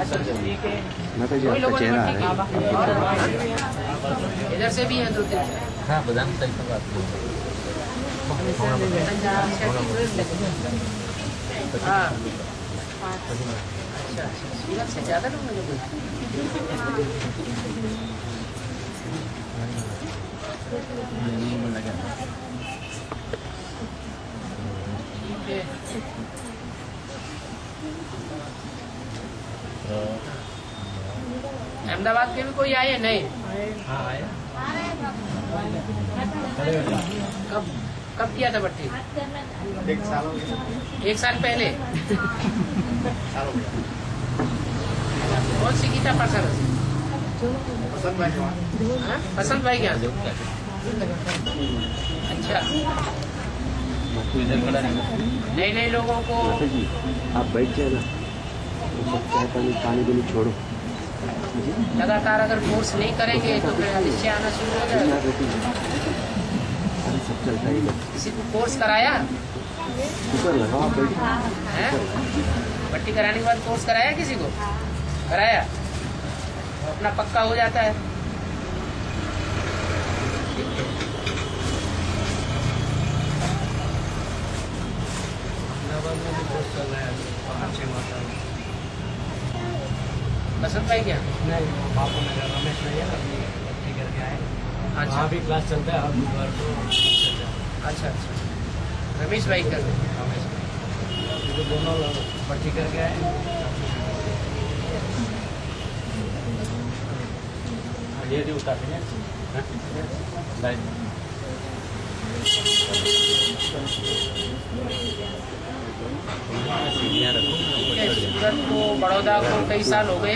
माता जी आपका चेहरा आ रहा है। इधर से भी है दो तीन। हाँ बदाम सही तो बात हाँ अच्छा सीरत से ज्यादा लोग मुझे अहमदाबाद के भी कोई आए नहीं? हाँ आया। कब कब किया था भट्टी? 1 साल हो गया। 1 साल पहले। कौन सी गीता पसंद? पसंद भाई जवान। हाँ? पसंद भाई क्या? अच्छा इधर खड़ा नहीं। नए नए लोगों को माता जी आप बैठ जाए ना, वो चाय पानी देने छोड़ो। लगातार अगर कोर्स नहीं करेंगे तो फिर अनिश्चय आना शुरू हो जाएगा। अरे सब चलता ही है। किसी को कोर्स कराया ऊपर लगाओ आप बैठ। है? भट्टी कराने के बाद कोर्स कराया किसी को? कराया तो अपना पक्का हो जाता है। बसंत भाई क्या? नहीं बापू नगर रमेश भैया भर्ती करके आए। अच्छा वहाँ भी क्लास चलता है, हर बुधवार को चलता है। अच्छा अच्छा रमेश भाई कर रमेश भाई तो दोनों लोग भर्ती करके आए। ये जो उतारते हैं सूरत को बड़ौदा को कई साल हो गए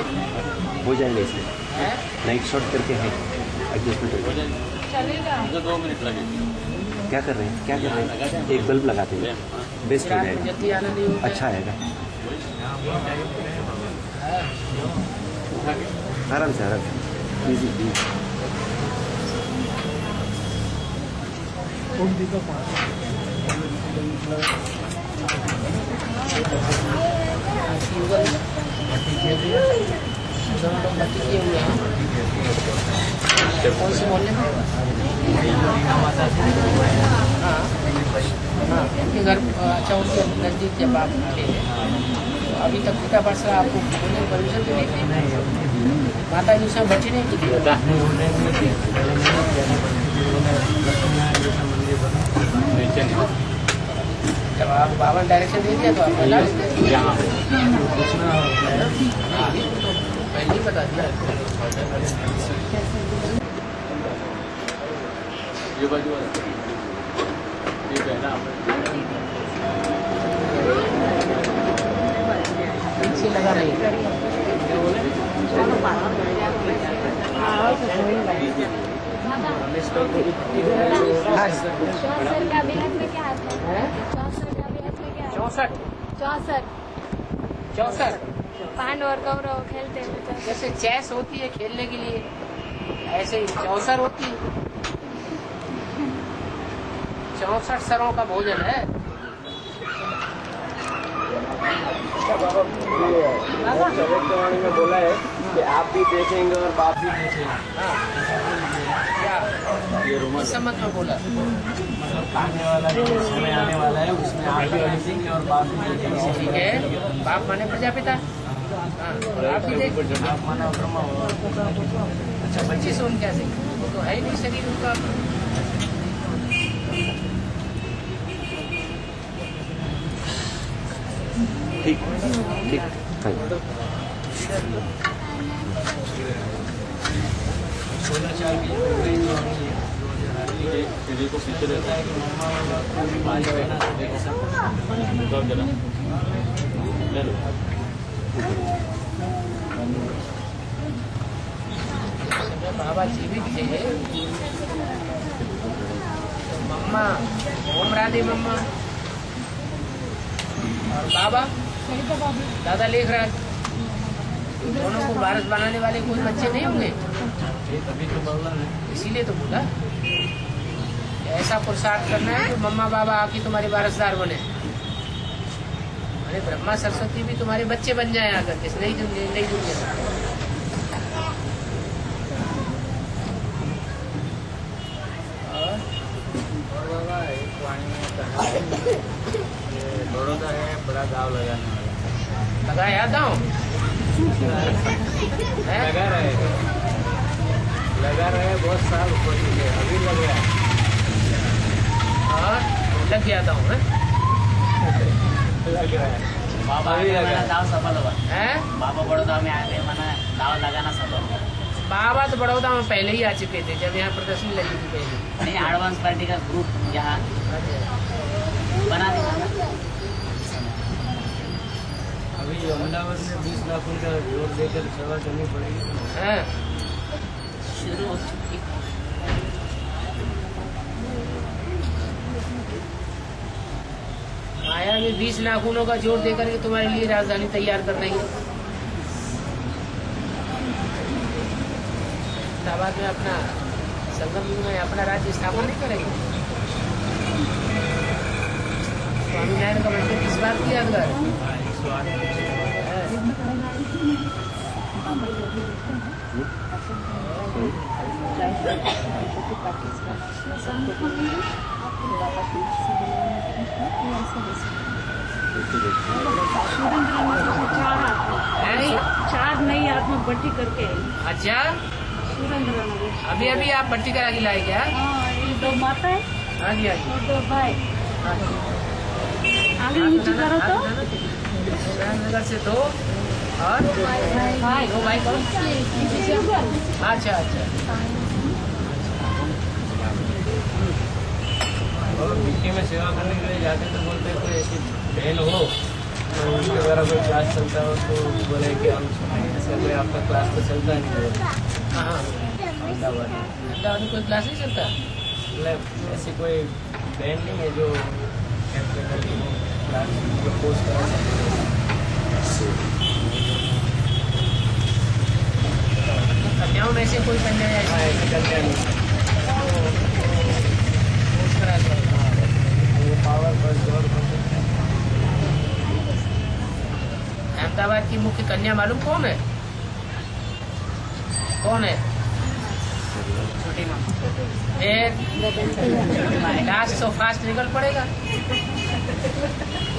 हो जाएगा इसमें। हैं? नाइट शॉट करके है एडजस्टमेंट हो जाएगा। चलेगा 2 मिनट लगेगी। क्या कर रहे हैं एक बल्ब लगाते हैं, बेस्ट हो जाएगा। जल्दी आना नहीं होता है। अच्छा आएगा। आराम से इजी। भर्ती किए हुए हैं। कौन से मोहल्ले में? हाँ हाँ उनके घर। अच्छा उनके नज़दीक जब आप खेले तो अभी तक पिता पाठ से आपको बोलने की परमिशन तो नहीं थी? माता जी उसमें भर्ती नहीं की थी? जब आप बाबा डायरेक्शन दे दिया तो आप बता देते पहले ही बता दिया। ये बाजू वाला ये पहना पीछे लगा नहीं। हाँ 64 पांड और कौरव खेलते हैं। जैसे चेस होती है खेलने के लिए ऐसे ही 64 होती है। 64 सरों का भोजन है। भविष्यवाणी में बोला है कि आप भी देखेंगे और बाप भी देखेंगे। क्या ये रूमाल इस संबंध में बोला? मतलब आने वाला जो समय आने वाला है उसमें आप भी देखेंगे और बाप भी देखेंगे। ठीक है बाप माने प्रजापिता। हाँ और आप भी देख आप माना ब्रह्मा होगा। अच्छा बच्चे से उन कैसे वो तो है ही नहीं शरीर उनका। ठीक ठीक हाँ। 16 साल की हो गई तो सीढ़ी को पीछे रहता है कि मम्मा वाला को भी मान लेना तो देख सकते सब जरा ले लो। बाबा जीवित थे तो मम्मा ओम राधे मम्मा और बाबा दादा लेख राज दोनों को वारिस बनाने वाले कोई बच्चे नहीं होंगे। तभी तो बोला है। इसीलिए तो बोला ऐसा पुरुषार्थ करना है कि मम्मा बाबा आके तुम्हारे वारिसदार बने। अरे ब्रह्मा सरस्वती भी तुम्हारे बच्चे बन जाए आकर के नई दुनिया में। और बाबा एक वाणी में कहा है ये बड़ौदा है बड़ा दाव लगाने वाला लगा याद आओ लगा रहे बहुत साल हो चुके अभी लग रहा है और लग गया था लग रहा है बाबा अभी लगा है। दाव सफल हुआ है। बाबा बड़ौदा में आए थे मना दाव लगाना सफल हुआ बाबा तो बड़ौदा में पहले ही आ चुके थे जब यहाँ प्रदर्शनी लगी थी पहले। नहीं एडवांस पार्टी का ग्रुप यहाँ बना दिया ना। अभी अहमदाबाद में 20 लाख उनका जोर देकर सेवा करनी पड़ेगी। हाँ। शुरू हो चुकी माया में 20 नाखूनों का जोर देकर के तुम्हारे लिए राजधानी तैयार कर रही है। अहमदाबाद में अपना संगम युग में अपना राज्य स्थापना नहीं करेंगे। स्वामी नारायण का मंदिर किस बात की यादगार चार नई आत्मा भर्ती करके अच्छा सुरेंद्र नगर। अभी अभी आप भट्टी करा के लाए क्या? हाँ, ये दो माता है हाँ जी हाँ जी। और दो भाई। आगे नीचे करो तो नगर से दो और भाई दो भाई कौन? अच्छा अच्छा। और मिट्टी में सेवा करने के लिए जाते तो बोलते कोई ऐसी बहन हो तो उनके द्वारा कोई क्लास चलता हो तो बोले कि हम ऐसे कोई आपका क्लास तो चलता नहीं है हाँ अहमदाबाद में। अहमदाबाद में कोई क्लास नहीं चलता? मतलब ऐसी कोई बहन नहीं है जो क्लास जो पोस्ट करा कन्याओं में से कोई कन्या है हाँ ऐसी कन्या नहीं पोस्ट करा दो। वो पावर पर जोर अहमदाबाद की मुख्य कन्या मालूम कौन है? कौन है? छोटी माँ लास्ट तो फास्ट निकल पड़ेगा।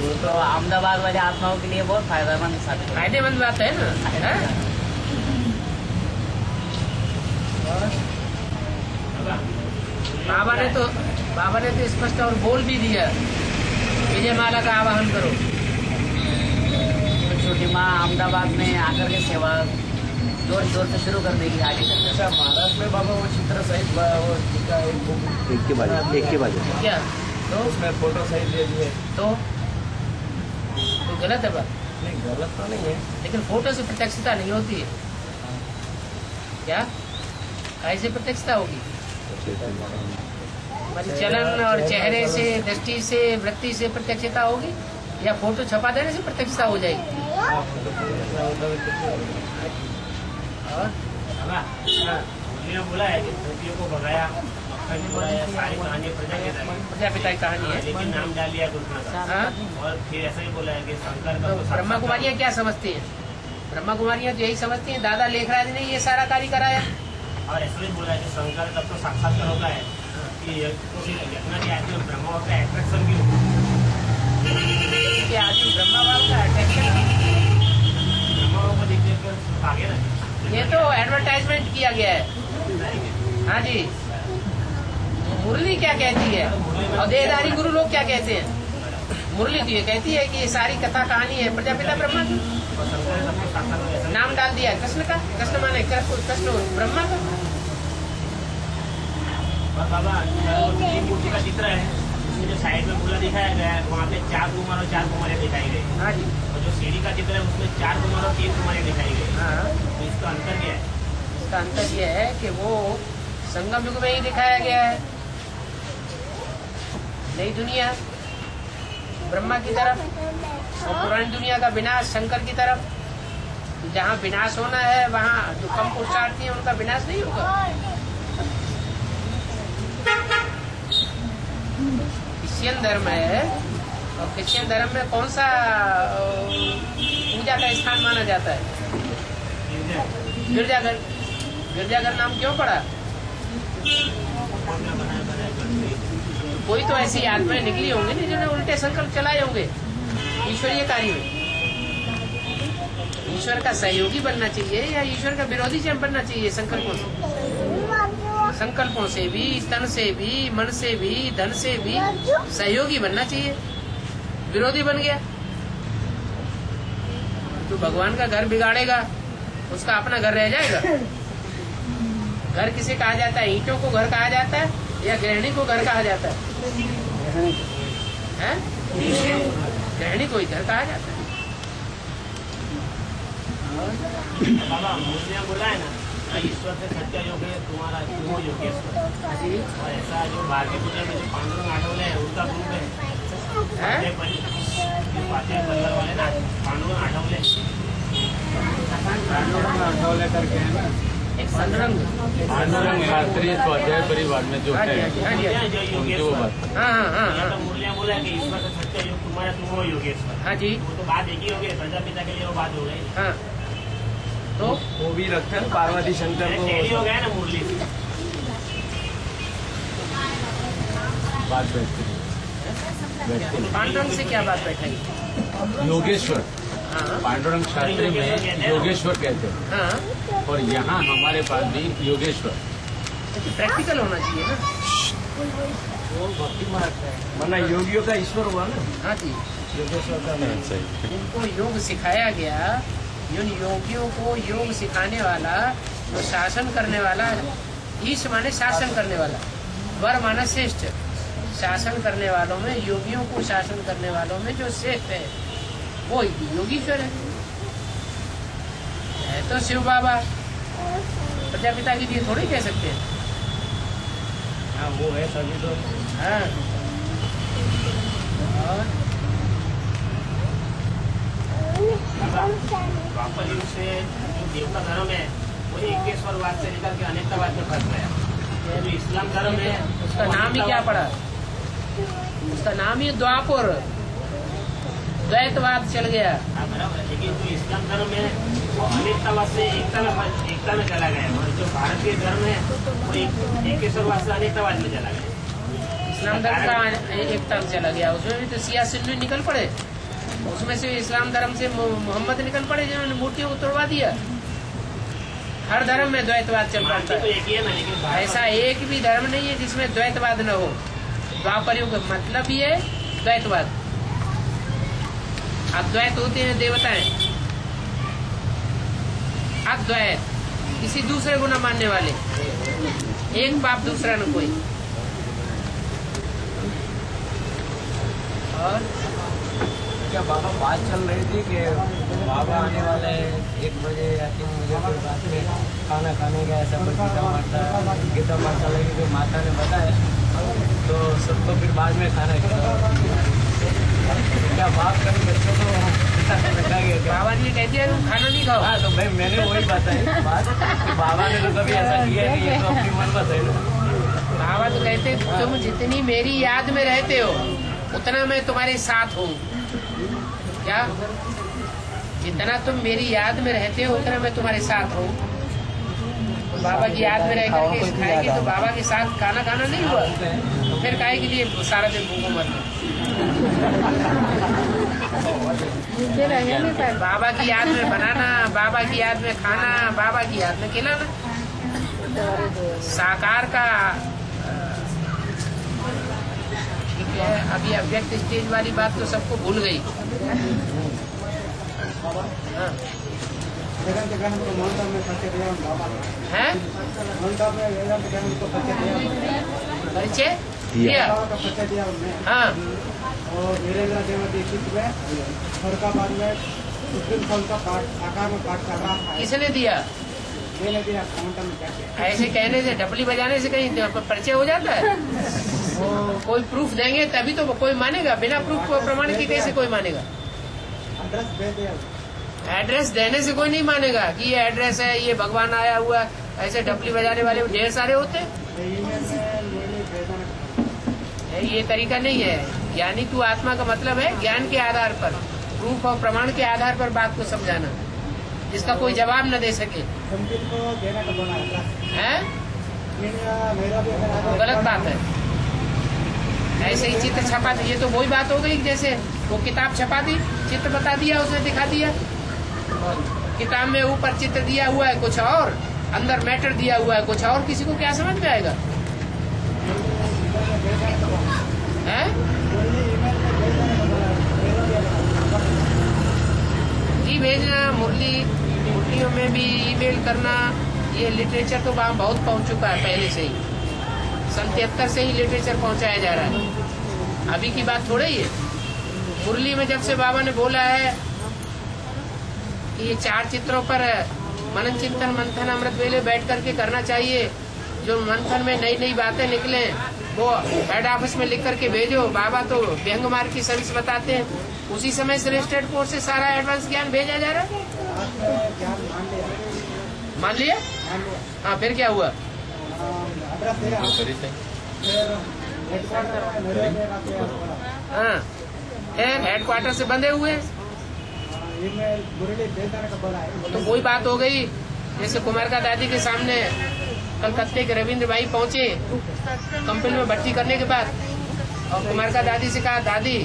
वो तो अहमदाबाद वाले आत्माओं के लिए बहुत फायदेमंद साबित हुआ। फायदेमंद बात है ना है? बाबा ने तो स्पष्ट और बोल भी दिया विजय माला का आवाहन करो। तो छोटी माँ अहमदाबाद में आकर के सेवा जोर जोर से शुरू कर देगी आगे तक। ऐसा महाराष्ट्र में बाबा वो चित्र सहित वो टीका एक बुक एक के बाद क्या तो उसमें फोटो सहित दे दिए तो गलत है बात। नहीं गलत तो नहीं है लेकिन फोटो से प्रत्यक्षता नहीं होती है क्या? कैसे प्रत्यक्षता होगी? हमारी चलन और चेहरे से दृष्टि से वृत्ति से प्रत्यक्षता होगी या फोटो छपा देने से प्रत्यक्षता हो जाएगी? और बोला है कि धोतियों को भगाया सारी कहानी प्रजापिता की कहानी है। लेकिन नाम डाल दिया कृष्ण का। हाँ? और फिर ऐसा ही बोला है कि शंकर तो ब्रह्मा कुमारियाँ क्या समझती हैं? ब्रह्मा कुमारियाँ तो यही समझती हैं दादा लेखराज ने ये सारा कार्य कराया। और ऐसा भी बोला है कि शंकर तब तो साक्षात्कार होता है कि जितना भी आदमी ब्रह्मा होता है अट्रैक्शन भी कि आदमी ब्रह्मा बाबा का अट्रैक्शन ब्रह्मा को देखने पर आगे ना ये तो एडवर्टाइजमेंट किया गया है। हाँ जी मुरली क्या कहती है और देहधारी गुरु लोग क्या कहते हैं? मुरली तो ये कहती है कि ये सारी कथा कहानी है प्रजापिता ब्रह्मा की। नाम डाल दिया कृष्ण का। कृष्ण माने कृष्ण ब्रह्मा का। और बाबा ये मूर्ति का चित्र है उसमें जो साइड में पूरा दिखाया गया है वहाँ पे 4 कुमार और 4 कुमारियाँ दिखाई गई। हाँ जी और जो सीढ़ी का चित्र है उसमें 4 कुमार और 3 कुमारियाँ दिखाई गई। हाँ तो इसका अंतर क्या है? इसका अंतर यह है कि वो संगम युग में ही दिखाया गया है। नई दुनिया ब्रह्मा की तरफ और पुरानी दुनिया का विनाश शंकर की तरफ। जहाँ विनाश होना है वहाँ जो कम पुरुषार्थी है उनका विनाश नहीं होगा। क्रिश्चियन धर्म है और क्रिश्चियन धर्म में कौन सा पूजा का स्थान माना जाता है? गिरजाघर। गिरजाघर नाम क्यों पड़ा? कोई तो ऐसी आत्माएं निकली होंगी ना जिन्होंने उल्टे संकल्प चलाए होंगे ईश्वरीय कार्य में। ईश्वर का सहयोगी बनना चाहिए या ईश्वर का विरोधी बनना चाहिए? संकल्पों से भी, तन से भी, मन से भी, धन से भी सहयोगी बनना चाहिए। विरोधी बन गया तो भगवान का घर बिगाड़ेगा, उसका अपना घर रह जाएगा। घर किसे कहा जाता है? ईंटों को घर कहा जाता है या गृहिणी को घर कहा जाता है? गृहिणी को ही घर कहा जाता है। बाबा मुझे बोला है ना, ईश्वर से सत्य योग है तुम्हारा, तुम हो योगेश्वर। और ऐसा जो भारतीय पूजा में जो पांडुरंग आठवले है उसका ग्रुप है, बल्लर वाले ना, पांडुरंग आठवले करके है ना, एक पांडुरंग शास्त्री स्वाध्याय परिवार में जो है उनकी वो बात। हाँ। मुरलिया बोला है कि ईश्वर से सत्य योग तुम्हारा, तुम हो योगेश्वर। हाँ जी। वो तो बात एक ही हो गई, प्रजापिता के लिए वो बात हो गई। हाँ तो वो भी रखते हैं पार्वती शंकर को टेढ़ी हो गया ना मुरली से। बात बैठती पांडुरंग से क्या बात बैठाई? योगेश्वर। हाँ पांडुरंग शास्त्री में योगेश्वर कहते हैं हाँ, और यहाँ हमारे पास भी योगेश्वर। प्रैक्टिकल होना चाहिए ना। माना योगियों का ईश्वर हुआ ना। हाँ जी। योगेश्वर का नाम सही। जिनको योग सिखाया गया, जिन योगियों को योग सिखाने वाला, जो शासन करने वाला, ईश माने शासन करने वाला, वर माना श्रेष्ठ। शासन करने वालों में, योगियों को शासन करने वालों में जो श्रेष्ठ है वो योगीश्वर है तो शिव बाबा। प्रजापिता के लिए थोड़ी कह सकते हैं। हाँ वो है सभी तो। हाँ और द्वापर युग से जो देवता धर्म है वो एकेश्वरवाद से निकल के अनेकतावाद में फंस गया। जो इस्लाम धर्म है उसका नाम ही क्या पड़ा? उसका नाम ही द्वापर, द्वैतवाद चल गया। बराबर है, लेकिन जो इस्लाम धर्म है वो अनेकतावाद से एकता में चला गया। और जो भारतीय धर्म है वो एकेश्वरवाद से अनेकतावाद में चला गया। इस्लाम धर्म का एकता में चला गया। उसमें भी तो सिया सुन्नी निकल पड़े। उसमें से इस्लाम धर्म से मोहम्मद निकल पड़े जिन्होंने मूर्तियों को तोड़वा दिया। हर धर्म में द्वैतवाद चल पड़ता तो है। एक ही है ना, लेकिन ऐसा एक भी धर्म नहीं है जिसमें द्वैतवाद न हो। द्वापर युग मतलब ही है द्वैतवाद। अद्वैत होते हैं देवताएं, अद्वैत किसी दूसरे को न मानने वाले, एक बाप दूसरा न कोई। और क्या बाबा बात चल रही थी कि बाबा आने वाले 1 बजे या 3 बजे के बाद में खाना खाने का ऐसा कुछ गीता माता लगी जो माता ने बताया, तो सबको फिर बाद में खाना क्या बात करें बच्चों को बाबा जी कहती है तुम खाना नहीं खाओ। हाँ तो भाई मैंने वही बताई बात कि बाबा ने तो कभी ऐसा किया नहीं, ये तो अपनी मन बात है ना। बाबा तो कहते तुम जितनी मेरी याद में रहते हो उतना मैं तुम्हारे साथ हूँ। क्या? जितना तुम मेरी याद में रहते हो उतना मैं तुम्हारे साथ हूँ। बाबा की याद में रह करके खाएंगे तो बाबा के साथ खाना खाना नहीं हुआ तो फिर काहे के लिए सारा दिन भूखों मरना। बाबा की याद में बनाना, बाबा की याद में खाना, बाबा की याद में खिलाना। साकार का ठीक है। अभी अव्यक्त स्टेज वाली बात तो सबको भूल गई। हाँ। है परिचय दिया। हाँ और वीरेंद्र देव दीक्षित में फरुखाबाद में सुप्रीम कोर्ट का आकार में पाठ कर रहा था। किसने दिया? मैंने दिया काउंटर में जाके। ऐसे कहने से, ढपली बजाने से कहीं परिचय हो जाता है? वो कोई प्रूफ देंगे तभी तो कोई मानेगा। बिना प्रूफ प्रमाण के कैसे कोई मानेगा? एड्रेस दे दिया। एड्रेस देने से कोई नहीं मानेगा कि ये एड्रेस है, ये भगवान आया हुआ। ऐसे ढपली बजाने वाले ढेर सारे होते हैं। ईमेल में मैंने भेजा। ये तरीका नहीं है। ज्ञानी तू आत्मा का मतलब है ज्ञान के आधार पर, प्रूफ और प्रमाण के आधार पर बात को समझाना, जिसका कोई जवाब न दे सके। है गलत बात है। ऐसे ही चित्र छपा दी, ये तो वही बात हो गई जैसे वो किताब छपा दी, चित्र बता दिया, उसने दिखा दिया। किताब में ऊपर चित्र दिया हुआ है कुछ और, अंदर मैटर दिया हुआ है कुछ और, किसी को क्या समझ में आएगा? है? जी भेजना, मुरलियों में भी ईमेल करना, ये लिटरेचर तो वहाँ बहुत पहुँच चुका है पहले से ही। 73 से ही लिटरेचर पहुँचाया जा रहा है, अभी की बात थोड़ी है। मुरली में जब से बाबा ने बोला है कि ये 4 चित्रों पर मनन चिंतन मंथन अमृत वेले बैठ करके करना चाहिए, जो मंथन में नई नई बातें निकले वो हेड ऑफिस में लिख करके भेजो। बाबा तो व्यंग मार की सर्विस बताते हैं, उसी समय से रजिस्टर्ड कोर्स से सारा एडवांस ज्ञान भेजा जा रहा है। मान लिया? हाँ, फिर क्या हुआ? हाँ, हेडक्वार्टर से बंधे हुए, तो वही बात हो गई। जैसे कुमार का दादी के सामने कलकत्ते के रविंद्र भाई पहुंचे कंपनी में भर्ती करने के बाद, और कुमार का दादी से कहा, दादी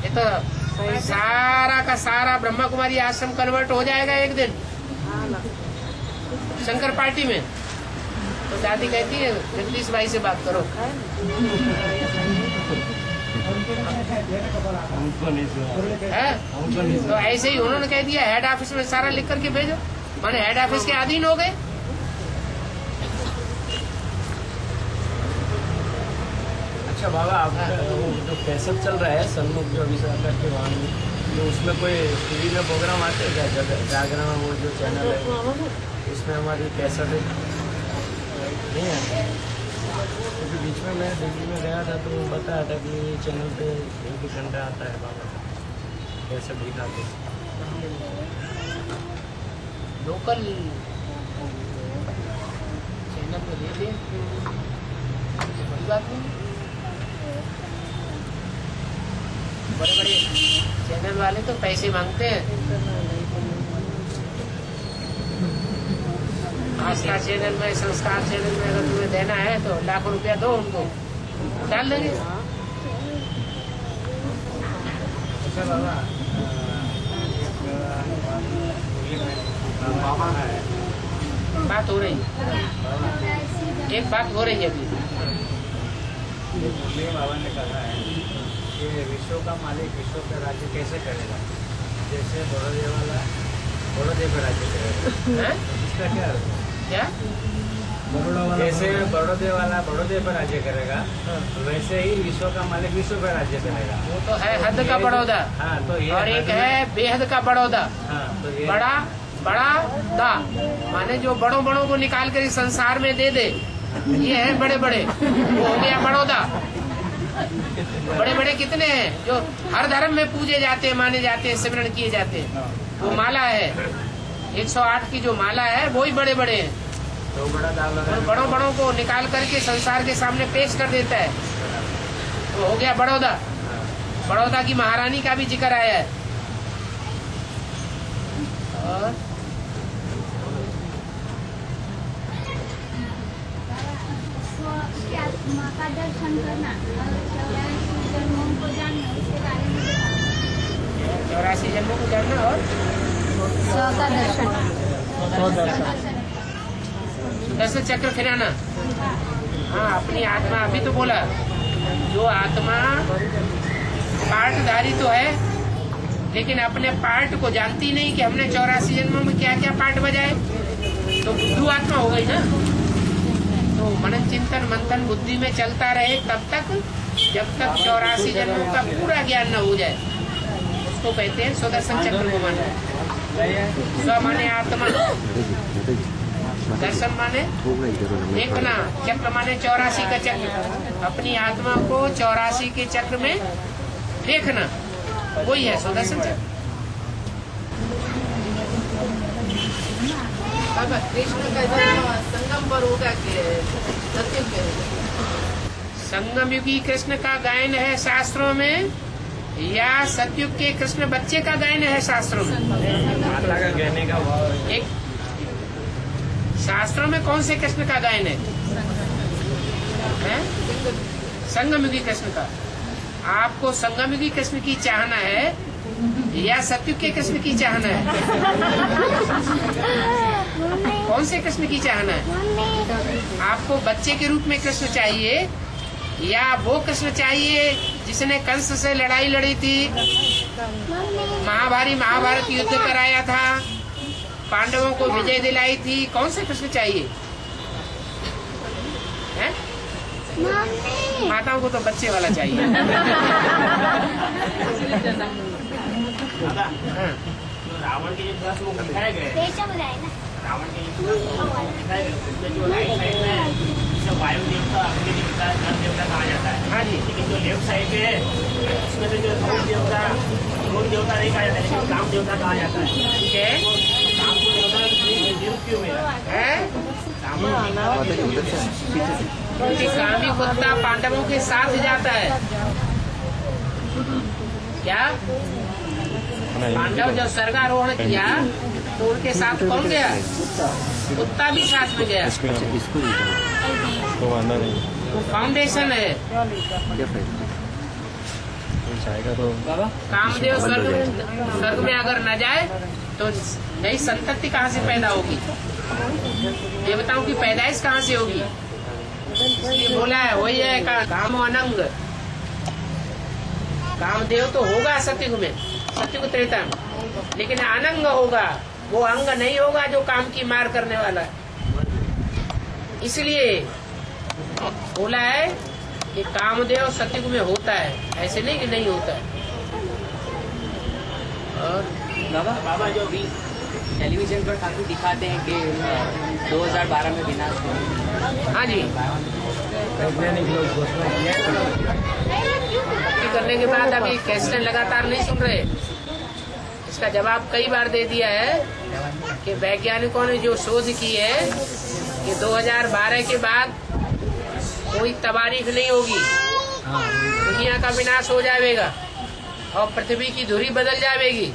ये तो सारा का सारा ब्रह्मा कुमारी आश्रम कन्वर्ट हो जाएगा एक दिन शंकर पार्टी में। तो दादी कहती है जगदीश भाई से बात करो। है? तो ऐसे ही उन्होंने कह दिया हेड ऑफिस में सारा लिख करके भेजो, माने हेड ऑफिस के अधीन हो गए। अच्छा बाबा, आप वो जो कैसेट चल रहा है सन्मुख जो अभी सरकार के वहाँ में, तो उसमें कोई टीवी में प्रोग्राम आते हैं क्या? जागरण वो जो चैनल है उसमें हमारी कैसेट नहीं आती? क्योंकि बीच में मैं दिल्ली में गया था तो बताया था कि चैनल पे 1 घंटा आता है बाबा का कैसेट दिखाते। लोकल चैनल पे दे दें, बड़ी बात नहीं। बड़े बड़े चैनल वाले तो पैसे मांगते हैं। आस्था चैनल में, संस्कार चैनल में अगर तुम्हें देना है तो लाखों रुपया दो, उनको डाल देंगे। बात हो रही है, एक बात हो रही है अभी। बाबा ने कहा है कि विश्व का मालिक विश्व का राज्य कैसे करेगा? जैसे बड़ौदे वाला बड़ौदे पर राज्य करेगा, इसका क्या अर्थ है? क्या? जैसे बड़ौदे वाला बड़ौदे पर राज्य करेगा, वैसे ही विश्व का मालिक विश्व पर राज्य करेगा। वो तो है हद का बड़ौदा। हाँ, तो ये और एक है बेहद का बड़ौदा। हाँ, तो ये बड़ा दा माने जो बड़ों बड़ों को निकाल कर इस संसार में दे दे, ये है बड़े बड़े, वो हो गया बड़ौदा। बड़े बड़े कितने हैं जो हर धर्म में पूजे जाते हैं, माने जाते हैं, सिमरन किए जाते हैं, वो माला है 108 की जो माला है वही बड़े बड़े हैं। तो बड़ा दाम और बड़ों बड़ों को निकाल करके संसार के सामने पेश कर देता है, तो हो गया बड़ौदा। बड़ौदा की महारानी का भी जिक्र आया है। और आत्मा का दर्शन करना और 84 जन्मों को जानना, इसके बारे में 84 जन्मों को जानना और का दर्शन, दस चक्र फिराना। हाँ, अपनी आत्मा, अभी तो बोला जो आत्मा पार्टधारी तो है, लेकिन अपने पार्ट को जानती नहीं कि हमने 84 जन्मों में क्या क्या पार्ट बजाए, तो बुद्धू आत्मा हो गई ना। तो मनन चिंतन मंथन बुद्धि में चलता रहे तब तक, जब तक 84 जन्मों का पूरा ज्ञान न हो जाए, उसको कहते हैं स्वदर्शन चक्र को माना। स्व माने आत्मा, दर्शन माने देखना, चक्र माने 84 का चक्र, अपनी आत्मा को 84 के चक्र में देखना, वही है स्वदर्शन चक्र। कृष्ण का जन्म संगम पर होगा कि सत्य पे? संगमयुगी कृष्ण का गायन है शास्त्रों में या सतयुग के कृष्ण बच्चे का गायन है शास्त्रों में? माता का कहने का भाव एक शास्त्रों में कौन से कृष्ण का गायन है? संगमयुगी कृष्ण का। आपको संगमयुगी कृष्ण की चाहना है या सतयुग के कृष्ण की चाहना है? कौन से कृष्ण की चाहना है? आपको बच्चे के रूप में कृष्ण चाहिए या वो कृष्ण चाहिए जिसने कंस से लड़ाई लड़ी थी, महाभारत युद्ध कराया था, पांडवों को विजय दिलाई थी? कौन से कृष्ण चाहिए? है? माताओं को तो बच्चे वाला चाहिए। रावण के जो 10 मुख दिखाए गए, रावण के जो राइट साइड में वायु देवता, अग्नि देवता, जल देवता कहा जाता है। हाँ जी। लेकिन जो लेफ्ट साइड पे है उसमें से जो धूम देवता नहीं कहा जाता है, लेकिन काम देवता कहा जाता है। ठीक है। काम देवता क्यों मिला है? पीछे से कामी कुत्ता पांडवों के साथ जाता है क्या? पांडव जब स्वर्गारोहण किया तो उनके साथ कौन गया? कुत्ता भी साथ में गया। इसको तो आना नहीं, वो फाउंडेशन है। जाएगा तो कामदेव स्वर्ग में अगर न जाए तो नई संतति कहाँ से पैदा होगी? देवताओं की पैदाइश कहाँ से होगी? इसलिए बोला है वही है काम अनंग। कामदेव तो होगा सतयुग में, सतयुग त्रेता में, लेकिन अनंग होगा, वो अंग नहीं होगा जो काम की मार करने वाला है। इसलिए बोला है कि कामदेव सतयुग में होता है, ऐसे नहीं कि नहीं होता है। और बाबा जो अभी टेलीविजन पर काफी दिखाते हैं कि 2012 में विनाश हुआ। हाँ जी, वैज्ञानिक लोग घोषणा भक्ति करने के बाद अभी कैसेट लगातार नहीं सुन रहे। इसका जवाब कई बार दे दिया है कि वैज्ञानिकों ने जो शोध की है कि 2012 के बाद कोई तबारीख नहीं होगी, दुनिया का विनाश हो जाएगा और पृथ्वी की धुरी बदल जाएगी।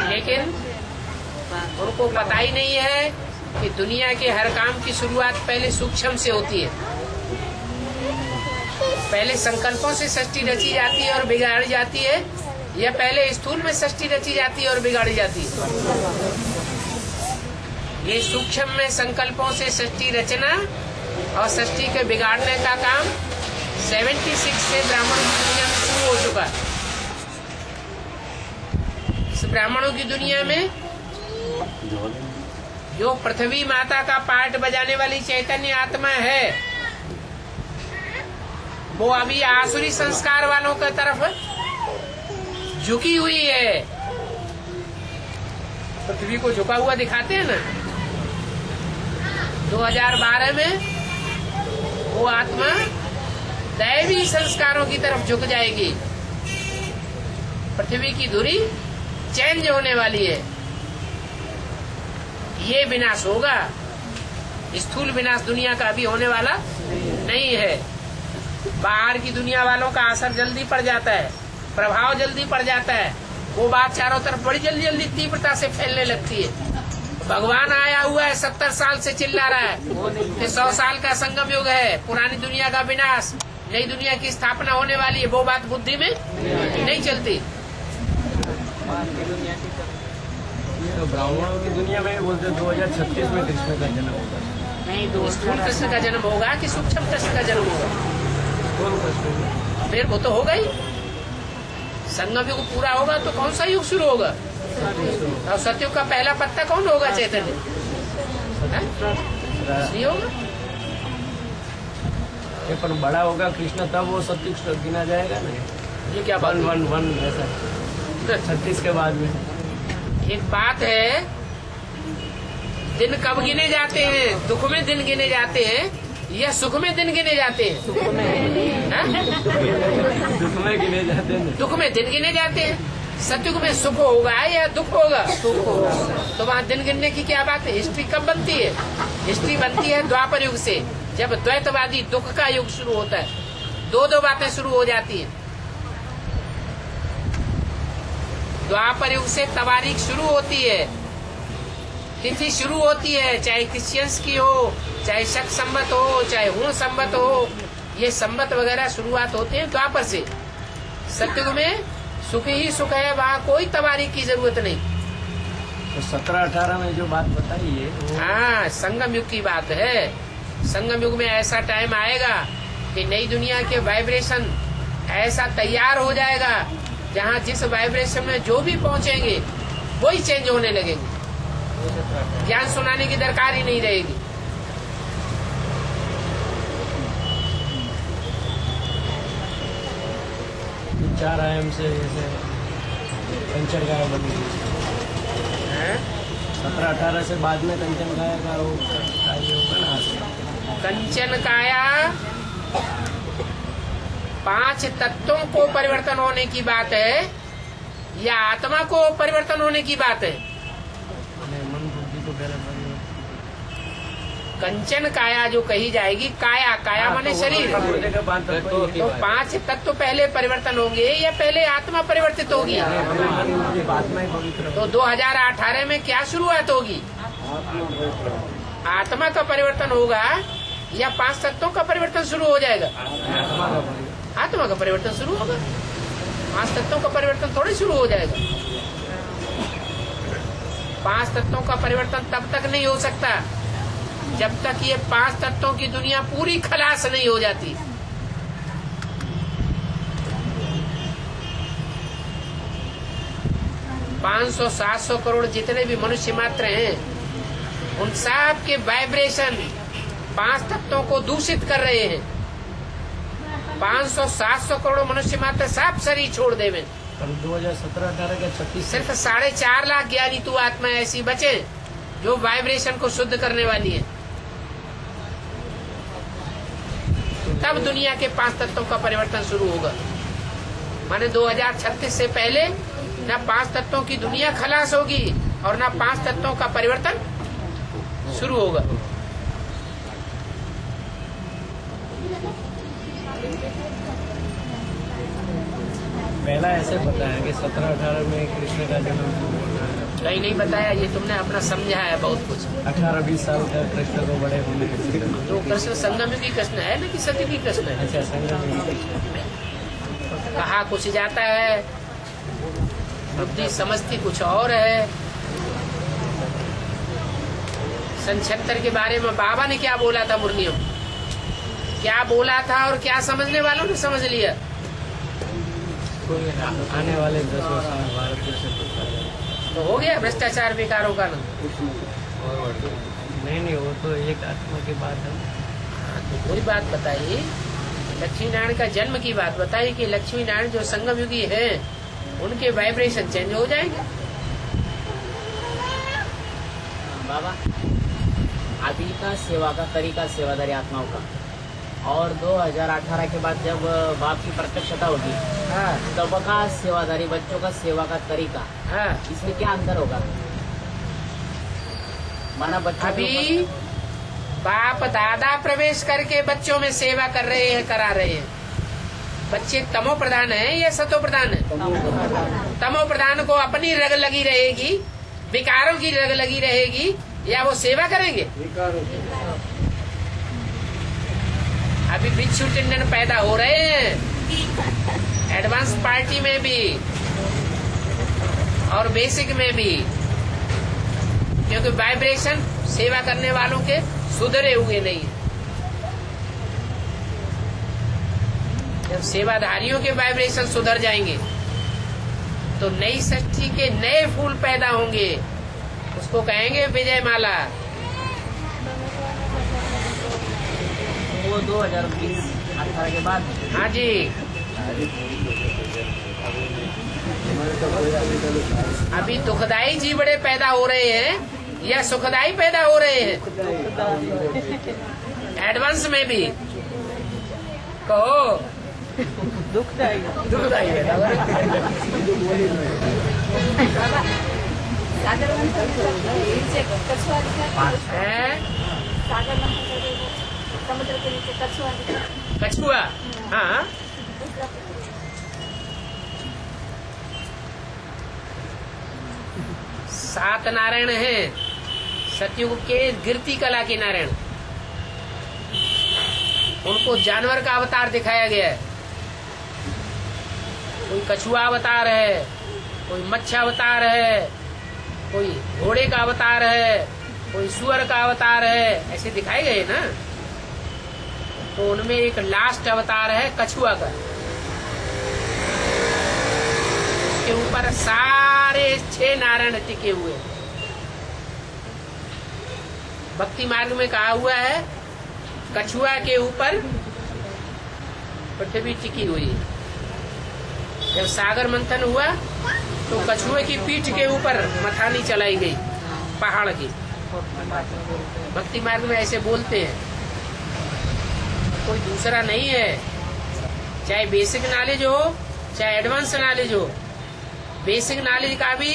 लेकिन उनको पता ही नहीं है कि दुनिया के हर काम की शुरुआत पहले सूक्ष्म से होती है। पहले संकल्पों से सृष्टि रची जाती है और बिगाड़ी जाती है, या पहले स्थूल में सृष्टि रची जाती है और बिगाड़ी जाती है? ये सूक्ष्म में संकल्पों से सृष्टि रचना और सृष्टि के बिगाड़ने का काम 76 से ब्राह्मणों की दुनिया में शुरू हो चुका है। इस ब्राह्मणों की दुनिया में जो पृथ्वी माता का पार्ट बजाने वाली चैतन्य आत्मा है, वो अभी आसुरी संस्कार वालों की तरफ झुकी हुई है। पृथ्वी को झुका हुआ दिखाते हैं ना। 2012 में वो आत्मा दैवी संस्कारों की तरफ झुक जाएगी। पृथ्वी की धुरी चेंज होने वाली है। ये विनाश होगा। स्थूल विनाश दुनिया का अभी होने वाला नहीं है। बाहर की दुनिया वालों का असर जल्दी पड़ जाता है, प्रभाव जल्दी पड़ जाता है। वो बात चारों तरफ बड़ी जल्दी जल्दी तीव्रता से फैलने लगती है। भगवान आया हुआ है, 70 साल से चिल्ला रहा है कि 100 साल का संगम युग है, पुरानी दुनिया का विनाश, नई दुनिया की स्थापना होने वाली है। वो बात बुद्धि में नहीं चलती। तो ब्राह्मणों की दुनिया में बोलते 2036 में कृष्ण का जन्म होगा। नहीं, तो स्थूल कृष्ण का जन्म होगा कि सूक्ष्म कृष्ण का जन्म होगा? कौन कृष्ण? फिर वो तो होगा ही। संगम युग पूरा होगा तो कौन सा युग शुरू होगा? और सतयुग का पहला पत्ता कौन होगा? चैतन्य नहीं होगा। ये पर बड़ा होगा कृष्ण, तब वो सतयुग गिना जाएगा ना। ये क्या बात? 1 ऐसा 36 के बाद में। एक बात है, दिन कब गिने जाते हैं? दुख में दिन गिने जाते हैं या सुख में दिन गिने जाते हैं? दुख में गिने जाते हैं। दुख में दिन गिने जाते हैं। सतयुग में सुख होगा या दुख होगा? तो वहाँ दिन गिनने की क्या बात है? हिस्ट्री कब बनती है? हिस्ट्री बनती है द्वापर युग से। जब द्वैतवादी दुख का युग शुरू होता है, दो दो बातें शुरू हो जाती हैं। द्वापर युग से तवारीख शुरू होती है, तिथि शुरू होती है, चाहे क्रिश्चियंस की हो, चाहे शक संवत हो, चाहे हूण संवत हो, ये संवत वगैरह शुरुआत होते हैं द्वापर से। सतयुग में सुख ही सुख है, वहाँ कोई तवारीख की जरूरत नहीं। तो 17-18 में जो बात बताई है वो हाँ, संगम युग की बात है। संगम युग में ऐसा टाइम आएगा कि नई दुनिया के वाइब्रेशन ऐसा तैयार हो जाएगा, जहाँ जिस वाइब्रेशन में जो भी पहुँचेंगे वही चेंज होने लगेंगे। ज्ञान सुनाने की दरकार ही नहीं रहेगी। 4 आयाम से जैसे कंचन गाय बनी 17-18 से बाद में कंचन गाय का वो कार्य होगा ना। कंचन काया 5 तत्वों को परिवर्तन होने की बात है या आत्मा को परिवर्तन होने की बात है? मन बुद्धि को पहले परिवर्तन। कंचन काया जो कही जाएगी, काया काया माने शरीर, तो 5 तत्व पहले परिवर्तन होंगे या पहले आत्मा परिवर्तित होगी? तो 2018 में क्या शुरुआत होगी? आत्मा का परिवर्तन होगा या 5 तत्वों का परिवर्तन शुरू हो जाएगा? आत्मा का परिवर्तन शुरू होगा, 5 तत्वों का परिवर्तन थोड़ी शुरू हो जाएगा। 5 तत्वों का परिवर्तन तब तक नहीं हो सकता जब तक ये 5 तत्वों की दुनिया पूरी खलास नहीं हो जाती। पाँच 700 करोड़ जितने भी मनुष्य मात्र हैं, उन सब के वाइब्रेशन 5 तत्वों को दूषित कर रहे हैं। 500-700 करोड़ मनुष्य मात्र सब शरीर छोड़ देवे। 2017-18 के 36 सिर्फ 4.5 लाख ज्ञानी तू आत्मा ऐसी बचे जो वाइब्रेशन को शुद्ध करने वाली है। तब दुनिया के 5 तत्वों का परिवर्तन शुरू होगा। माने 2036 से पहले न 5 तत्वों की दुनिया खलास होगी और न 5 तत्वों का परिवर्तन शुरू होगा। पहला ऐसे बताया कि 17-18 में कृष्ण का जन्म होना है। कहीं नहीं बताया, ये तुमने अपना समझा है बहुत कुछ। 18-20 साल तक कृष्ण को बड़े होने के। तो कृष्ण संगम की कृष्ण है न कि सत्य की कृष्ण है? अच्छा, संगम कहा कुछ जाता है, बुद्धि समझती कुछ और है। सन 76 के बारे में बाबा ने क्या बोला था, मुरलियों क्या बोला था और क्या समझने वालों ने समझ लिया। आने वाले 10 वर्ष में भारत से तो हो गया भ्रष्टाचार बेकारों का ना। नहीं, वो तो एक आत्मा की बात है। तो पूरी बात बताइए, लक्ष्मी नारायण का जन्म की बात बताइए कि लक्ष्मी नारायण जो संगम युगी है उनके वाइब्रेशन चेंज हो जाएंगे। बाबा, अभी का सेवा का तरीका सेवादारी आत्माओं का, और 2018 के बाद जब बाप की प्रत्यक्षता होगी, तब का सेवादारी बच्चों का सेवा का तरीका, इसमें क्या अंतर होगा? माना बच्चों अभी बाप दादा प्रवेश करके बच्चों में सेवा कर रहे हैं, करा रहे हैं। बच्चे तमो प्रधान है या सतो प्रधान है? तमो प्रधान को अपनी रग लगी रहेगी, विकारों की रग लगी रहेगी, या वो सेवा करेंगे? अभी भिक्षु टिंडन पैदा हो रहे हैं, एडवांस पार्टी में भी और बेसिक में भी, क्योंकि वाइब्रेशन सेवा करने वालों के सुधरे हुए नहीं है। जब सेवाधारियों के वाइब्रेशन सुधर जाएंगे तो नई सृष्टि के नए फूल पैदा होंगे, उसको कहेंगे विजय माला। वो 2020-18 के बाद। हाँ जी, अभी दुखदाई जी बड़े पैदा हो रहे हैं या सुखदाई पैदा हो रहे हैं? एडवांस में भी कहो, दुखदाई पैदा हो रहे हैं। समुद्र के नीचे कछुआ दिखा। कछुआ, हाँ। दूसरा सात नारायण हैं सतयुग के गिरती कला के नारायण। उनको जानवर का अवतार दिखाया गया है। कोई कछुआ अवतार है, कोई मच्छ अवतार है, कोई घोड़े का अवतार है, कोई सुअर का अवतार है, ऐसे दिखाए गए ना। तो उनमें एक लास्ट अवतार है कछुआ का। उसके ऊपर सारे 6 नारायण टिके हुए हैं। भक्ति मार्ग में कहा हुआ है कछुआ के ऊपर पृथ्वी टिकी हुई है। जब सागर मंथन हुआ तो कछुए की पीठ के ऊपर मथानी चलाई गई पहाड़ की। भक्ति मार्ग में ऐसे बोलते हैं, कोई दूसरा नहीं है। चाहे बेसिक नॉलेज हो चाहे एडवांस नॉलेज हो, बेसिक नॉलेज का भी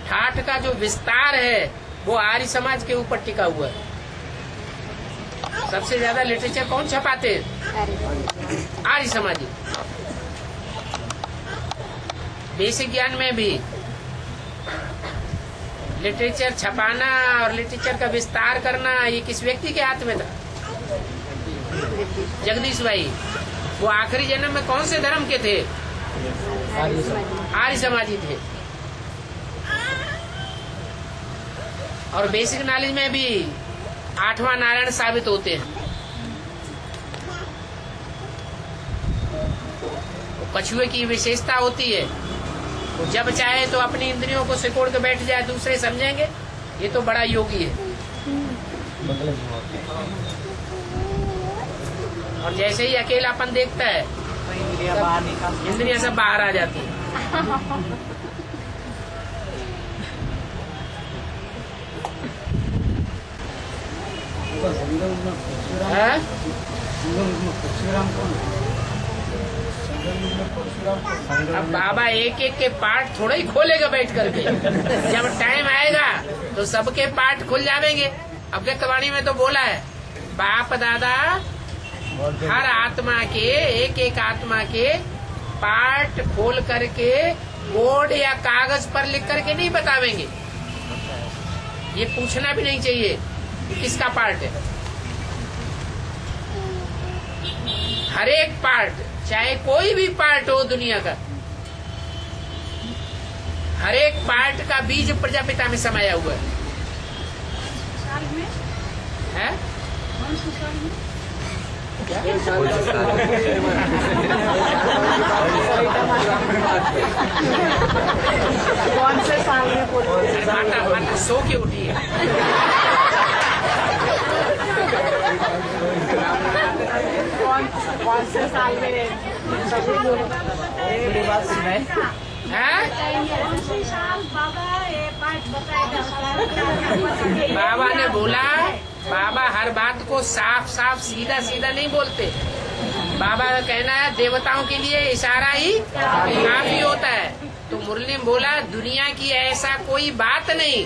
ठाठ का जो विस्तार है वो आर्य समाज के ऊपर टिका हुआ है। सबसे ज्यादा लिटरेचर कौन छपाते हैं? आर्य समाजी। बेसिक ज्ञान में भी लिटरेचर छपाना और लिटरेचर का विस्तार करना ये किस व्यक्ति के हाथ में था? जगदीश भाई। वो आखिरी जन्म में कौन से धर्म के थे? आर्य समाजी थे। और बेसिक नॉलेज में भी 8वां नारायण साबित होते हैं। कछुए की विशेषता होती है, वो जब चाहे तो अपनी इंद्रियों को सिकोड़ के बैठ जाए, दूसरे समझेंगे ये तो बड़ा योगी है। और जैसे ही अकेलापन देखता है इंद्रियां सब बाहर आ जाती है। अब बाबा एक एक के पार्ट थोड़ा ही खोलेगा बैठ करके। जब टाइम आएगा तो सबके पार्ट खुल जाएंगे। अव्यक्तवाणी में तो बोला है बाप दादा हर आत्मा के एक आत्मा के पार्ट खोल करके बोर्ड या कागज पर लिख करके नहीं बतावेंगे। ये पूछना भी नहीं चाहिए कि किसका पार्ट है। हर एक पार्ट, चाहे कोई भी पार्ट हो दुनिया का, हर एक पार्ट का बीज प्रजापिता में समाया हुआ है। कौन से साल में बोलते? माता सो के उठी है। कौन से साल में? मेरी बात सुनाए। बाबा ने बोला, बाबा हर बात को साफ साफ सीधा सीधा नहीं बोलते। बाबा का कहना है देवताओं के लिए इशारा ही काफी होता है। तो मुरली में बोला दुनिया की ऐसा कोई बात नहीं,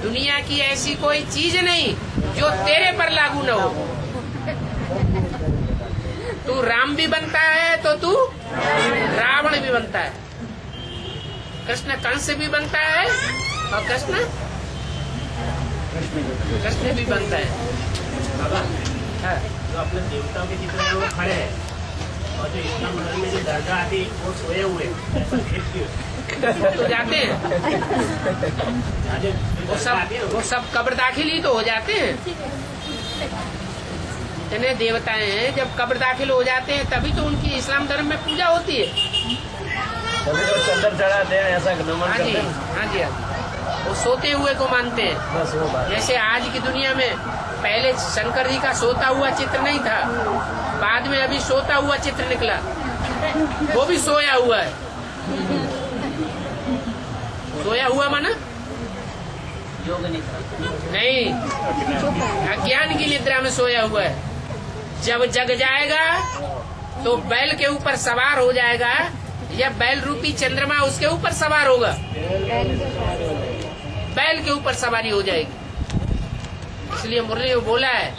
दुनिया की ऐसी कोई चीज नहीं जो तेरे पर लागू न हो। तू राम भी बनता है तो तू रावण भी बनता है, कृष्ण कंस भी बनता है और कृष्ण भी बनता है। हाँ। जो अपने देवताओं के चित्र में वो खड़े हैं और जो इस्लाम धर्म में जो दरगाह आदि वो सोए हुए तो जाते हैं, वो सब कब्र दाखिल ही तो हो जाते हैं। इतने देवताएं हैं, जब कब्र दाखिल हो जाते हैं तभी तो उनकी इस्लाम धर्म में पूजा होती है। तभी तो चंदन चढ़ाते हैं, ऐसा नमन हाँ जी, करते हैं। हाँ जी, हाँ जी। वो सोते हुए को मानते हैं। बस वो बात। जैसे आज की दुनिया में पहले शंकर जी का सोता हुआ चित्र नहीं था, बाद में अभी सोता हुआ चित्र निकला, वो भी सोया हुआ है। सोया हुआ माना योग निद्रा नहीं, अज्ञान की निद्रा में सोया हुआ है। जब जग जाएगा तो बैल के ऊपर सवार हो जाएगा, या बैल रूपी चंद्रमा उसके ऊपर सवार होगा, बैल के ऊपर सवारी हो जाएगी। इसलिए मुरली को बोला है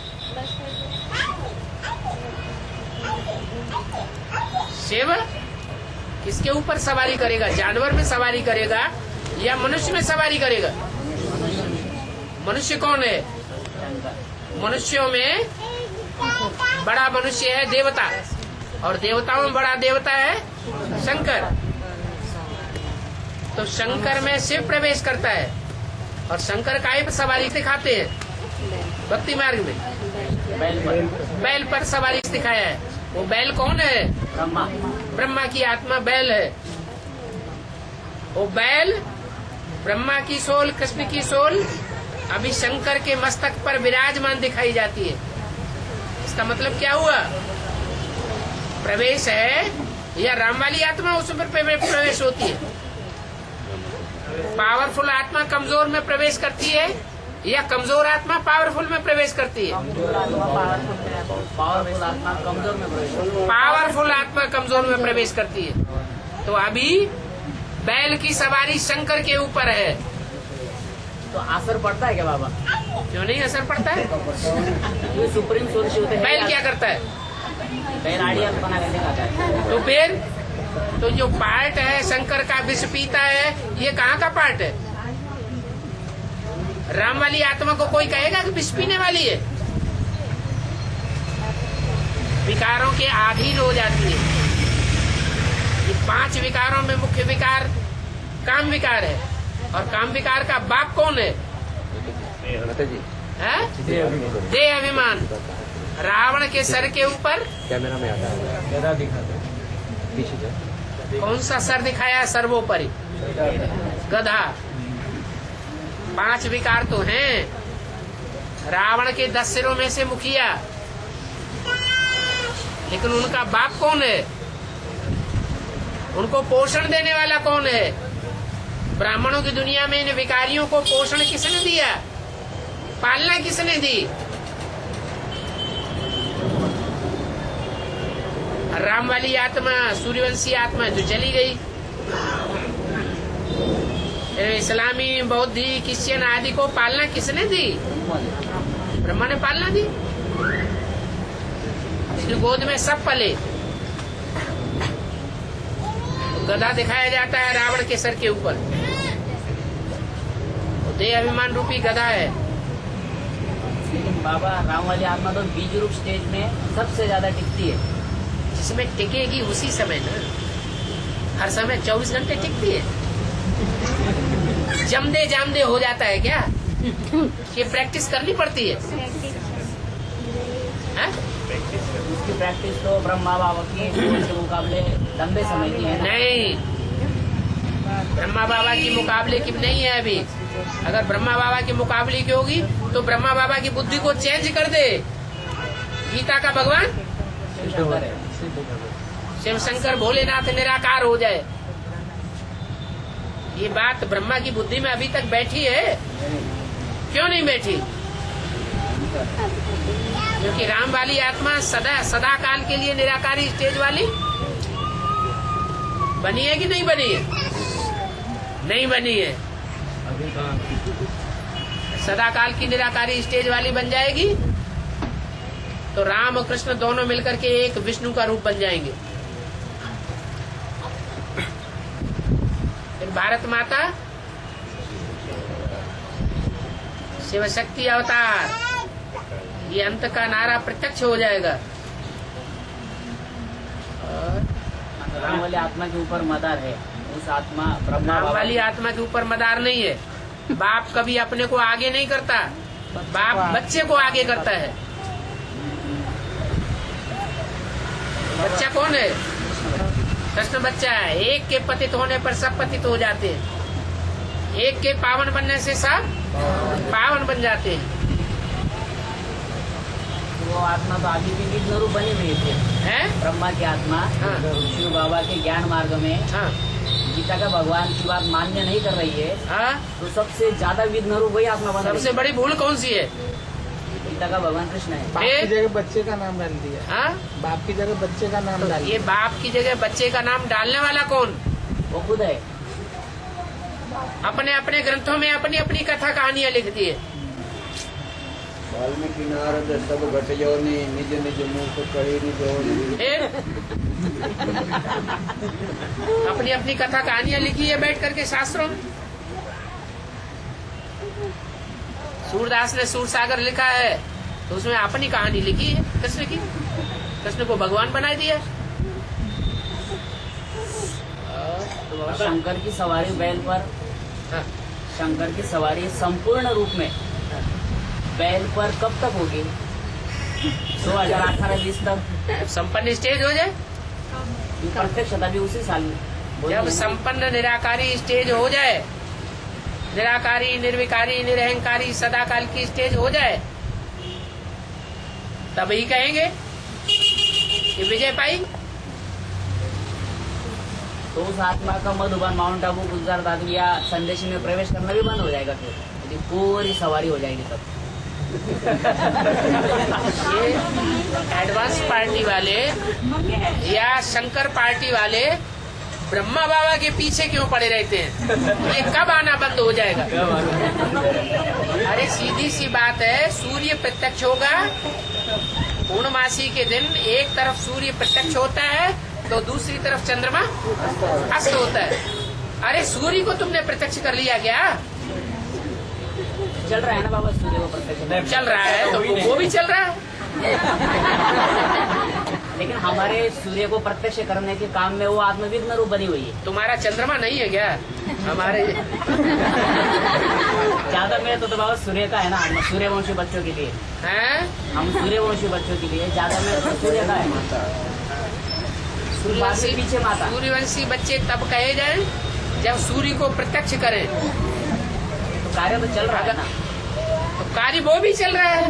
शिव किसके ऊपर सवारी करेगा? जानवर में सवारी करेगा या मनुष्य में सवारी करेगा? मनुष्य कौन है? मनुष्यों में बड़ा मनुष्य है देवता, और देवताओं में बड़ा देवता है शंकर। तो शंकर में शिव प्रवेश करता है, और शंकर काहे पर सवारी दिखाते हैं? भक्ति मार्ग में बैल पर सवारी दिखाया है। वो बैल कौन है? ब्रह्मा। ब्रह्मा की आत्मा बैल है। वो बैल ब्रह्मा की सोल, कृष्ण की सोल अभी शंकर के मस्तक पर विराजमान दिखाई जाती है। इसका मतलब क्या हुआ? प्रवेश है या राम वाली आत्मा उसमें प्रवेश होती है? पावरफुल आत्मा कमजोर में प्रवेश करती है या कमजोर आत्मा पावरफुल में प्रवेश करती है? पावरफुल आत्मा कमजोर में प्रवेश। पावरफुल आत्मा कमजोर में प्रवेश करती है। तो अभी बैल की सवारी शंकर के ऊपर है। तो असर पड़ता है क्या बाबा? क्यों नहीं असर पड़ता है? ये सुप्रीम सोर्स होते हैं। बैल क्या करता है? बैल आड़िया बना के दिखाता है। तो फिर तो जो पार्ट है शंकर का विष पीता है, ये कहाँ का पार्ट है? राम वाली आत्मा को कोई कहेगा कि विष पीने वाली है? विकारों के अधीन हो जाती है। ये 5 विकारों में मुख्य विकार काम विकार है, और काम विकार का बाप कौन है? देह अभिमान। रावण के सर के ऊपर कैमरा में आता है, गधा दिखाता है पीछे से। कौन सा सर दिखाया? सर्वोपरि गधा। 5 विकार तो हैं। रावण के 10 सिरों में से मुखिया, लेकिन उनका बाप कौन है? उनको पोषण देने वाला कौन है? ब्राह्मणों की दुनिया में इन विकारियों को पोषण किसने दिया? पालना किसने दी? राम वाली आत्मा, सूर्यवंशी आत्मा जो चली गई, इस्लामी, बौद्धी, क्रिश्चियन आदि को पालना किसने दी? ब्रह्मा ने पालना दी। उसकी गोद में सब पले। गधा दिखाया जाता है रावण के सर के ऊपर। देह अभिमान रूपी गधा है। लेकिन बाबा राम वाली आत्मा तो बीज रूप स्टेज में सबसे ज्यादा टिकती है। जिसमें टिकेगी उसी समय ना, हर समय 24 घंटे टिकती है। जमदे जामदे हो जाता है क्या? ये प्रैक्टिस करनी पड़ती है। उसकी प्रैक्टिस तो ब्रह्मा बाबा की के मुकाबले लंबे समय की है। नहीं, ब्रह्मा बाबा की मुकाबले की नहीं है अभी। अगर ब्रह्मा बाबा की मुकाबले की होगी तो ब्रह्मा बाबा की बुद्धि को चेंज कर दे। गीता का भगवान शिव शंकर भोलेनाथ निराकार हो जाए। ये बात ब्रह्मा की बुद्धि में अभी तक बैठी है? क्यों नहीं बैठी? क्योंकि राम वाली आत्मा सदा काल के लिए निराकारी स्टेज वाली बनी है कि नहीं बनी है? नहीं बनी है। सदा काल की निराकारी स्टेज वाली बन जाएगी तो राम और कृष्ण दोनों मिलकर के एक विष्णु का रूप बन जाएंगे। फिर भारत माता शिव शक्ति अवतार, ये अंत का नारा प्रत्यक्ष हो जाएगा। राम वाली आत्मा के ऊपर मदार है। उस आत्मा राम वाली आत्मा के ऊपर मदार नहीं है। बाप कभी अपने को आगे नहीं करता, बाप बच्चे को आगे करता है। बच्चा कौन है? कृष्ण बच्चा है। एक के पतित होने पर सब पतित हो जाते हैं। एक के पावन बनने से सब पावन बन जाते हैं। वो आत्मा तो अभी भी विघ्न रूप बनी हुई है। ब्रह्मा की आत्मा शिव बाबा के ज्ञान मार्ग में गीता का भगवान की बात मान्य नहीं कर रही है। तो सबसे ज्यादा विघ्न रूप वही आत्मा बना। सबसे बड़ी भूल कौन सी है? गीता का भगवान कृष्ण है। बाप की जगह बच्चे का नाम डाल दिया। बाप की जगह बच्चे का नाम डाल। ये बाप की जगह बच्चे का नाम डालने वाला कौन? वो खुद है। अपने अपने ग्रंथों में अपनी अपनी कथा कहानियां लिख दी है। वाल्मीकि नारद सब घट जोनी निज निज मुख कही निजोनी। अपनी अपनी कथा कहानियां लिखी है बैठ करके शास्त्रों में। सूरदास ने सूरसागर लिखा है तो उसमें अपनी कहानी लिखी है कृष्ण की। कृष्ण को भगवान बना दिया। तो शंकर की सवारी बैल पर, शंकर की सवारी संपूर्ण रूप में बैल पर कब तक होगी? 2018-20 तक संपन्न स्टेज हो जाए। प्रत्यक्षता भी उसी साल में। जब संपन्न निराकारी स्टेज हो जाए, निराकारी निर्विकारी निरहंकारी सदाकाल की स्टेज हो जाए, तभी कहेंगे कि विजय पाई। तो उस आत्मा का मधुबन, माउंट आबू, गुजरात, दादुया, संदेश में प्रवेश करना भी बंद हो जाएगा फिर, यदि पूरी सवारी हो जाएगी तब। ये एडवांस पार्टी वाले या शंकर पार्टी वाले ब्रह्मा बाबा के पीछे क्यों पड़े रहते हैं? ये कब आना बंद हो जाएगा? अरे सीधी सी बात है, सूर्य प्रत्यक्ष होगा पूर्णमासी के दिन। एक तरफ सूर्य प्रत्यक्ष होता है तो दूसरी तरफ चंद्रमा अस्त होता है। अरे सूर्य को तुमने प्रत्यक्ष कर लिया क्या? चल रहा है ना बाबा, सूर्य को प्रत्यक्ष चल रहा है तो वो भी चल रहा है। लेकिन हमारे सूर्य को प्रत्यक्ष करने के काम में वो आत्मविघ्न रूप बनी हुई है। तुम्हारा चंद्रमा नहीं है क्या? हमारे ज्यादा में तो बाबा सूर्य का है ना, हम सूर्यवंशी बच्चों के लिए हैं? हम सूर्यवंशी बच्चों के लिए ज्यादा में तो सूर्य का है। सूर्यवंशी पीछे माता। सूर्यवंशी बच्चे तब कहे जाए जब सूर्य को प्रत्यक्ष करें। तो कार्य तो चल रहा है ना, तो कार्य वो भी चल रहा है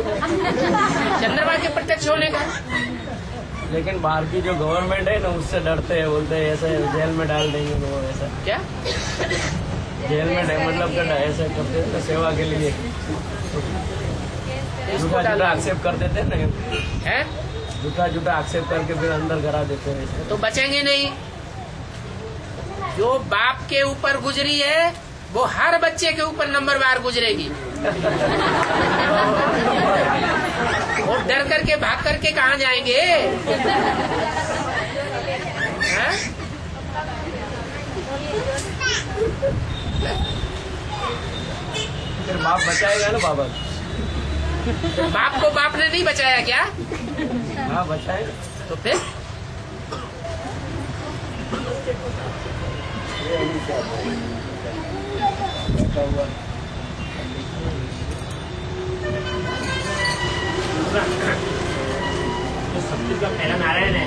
चंद्रमा के प्रत्यक्ष होने का। लेकिन बाहर की जो गवर्नमेंट है ना उससे डरते हैं, बोलते हैं ऐसे जेल में डाल देंगे। वो ऐसा क्या जेल में मतलब ऐसे करते हैं सेवा के लिए, झूठा झूठा एक्सेप्ट कर देते हैं ना, है? झूठा झूठा एक्सेप्ट करके फिर अंदर करा देते हैं। तो बचेंगे नहीं। जो बाप के ऊपर गुजरी है वो हर बच्चे के ऊपर नंबरवार गुजरेगी। और डर करके भाग करके कहाँ जाएंगे? हैं? फिर बाप बचाएगा ना बाबा। बाप को बाप ने नहीं बचाया क्या? हाँ बचाएगा। तो फिर जो सत्य का पहला नारायण है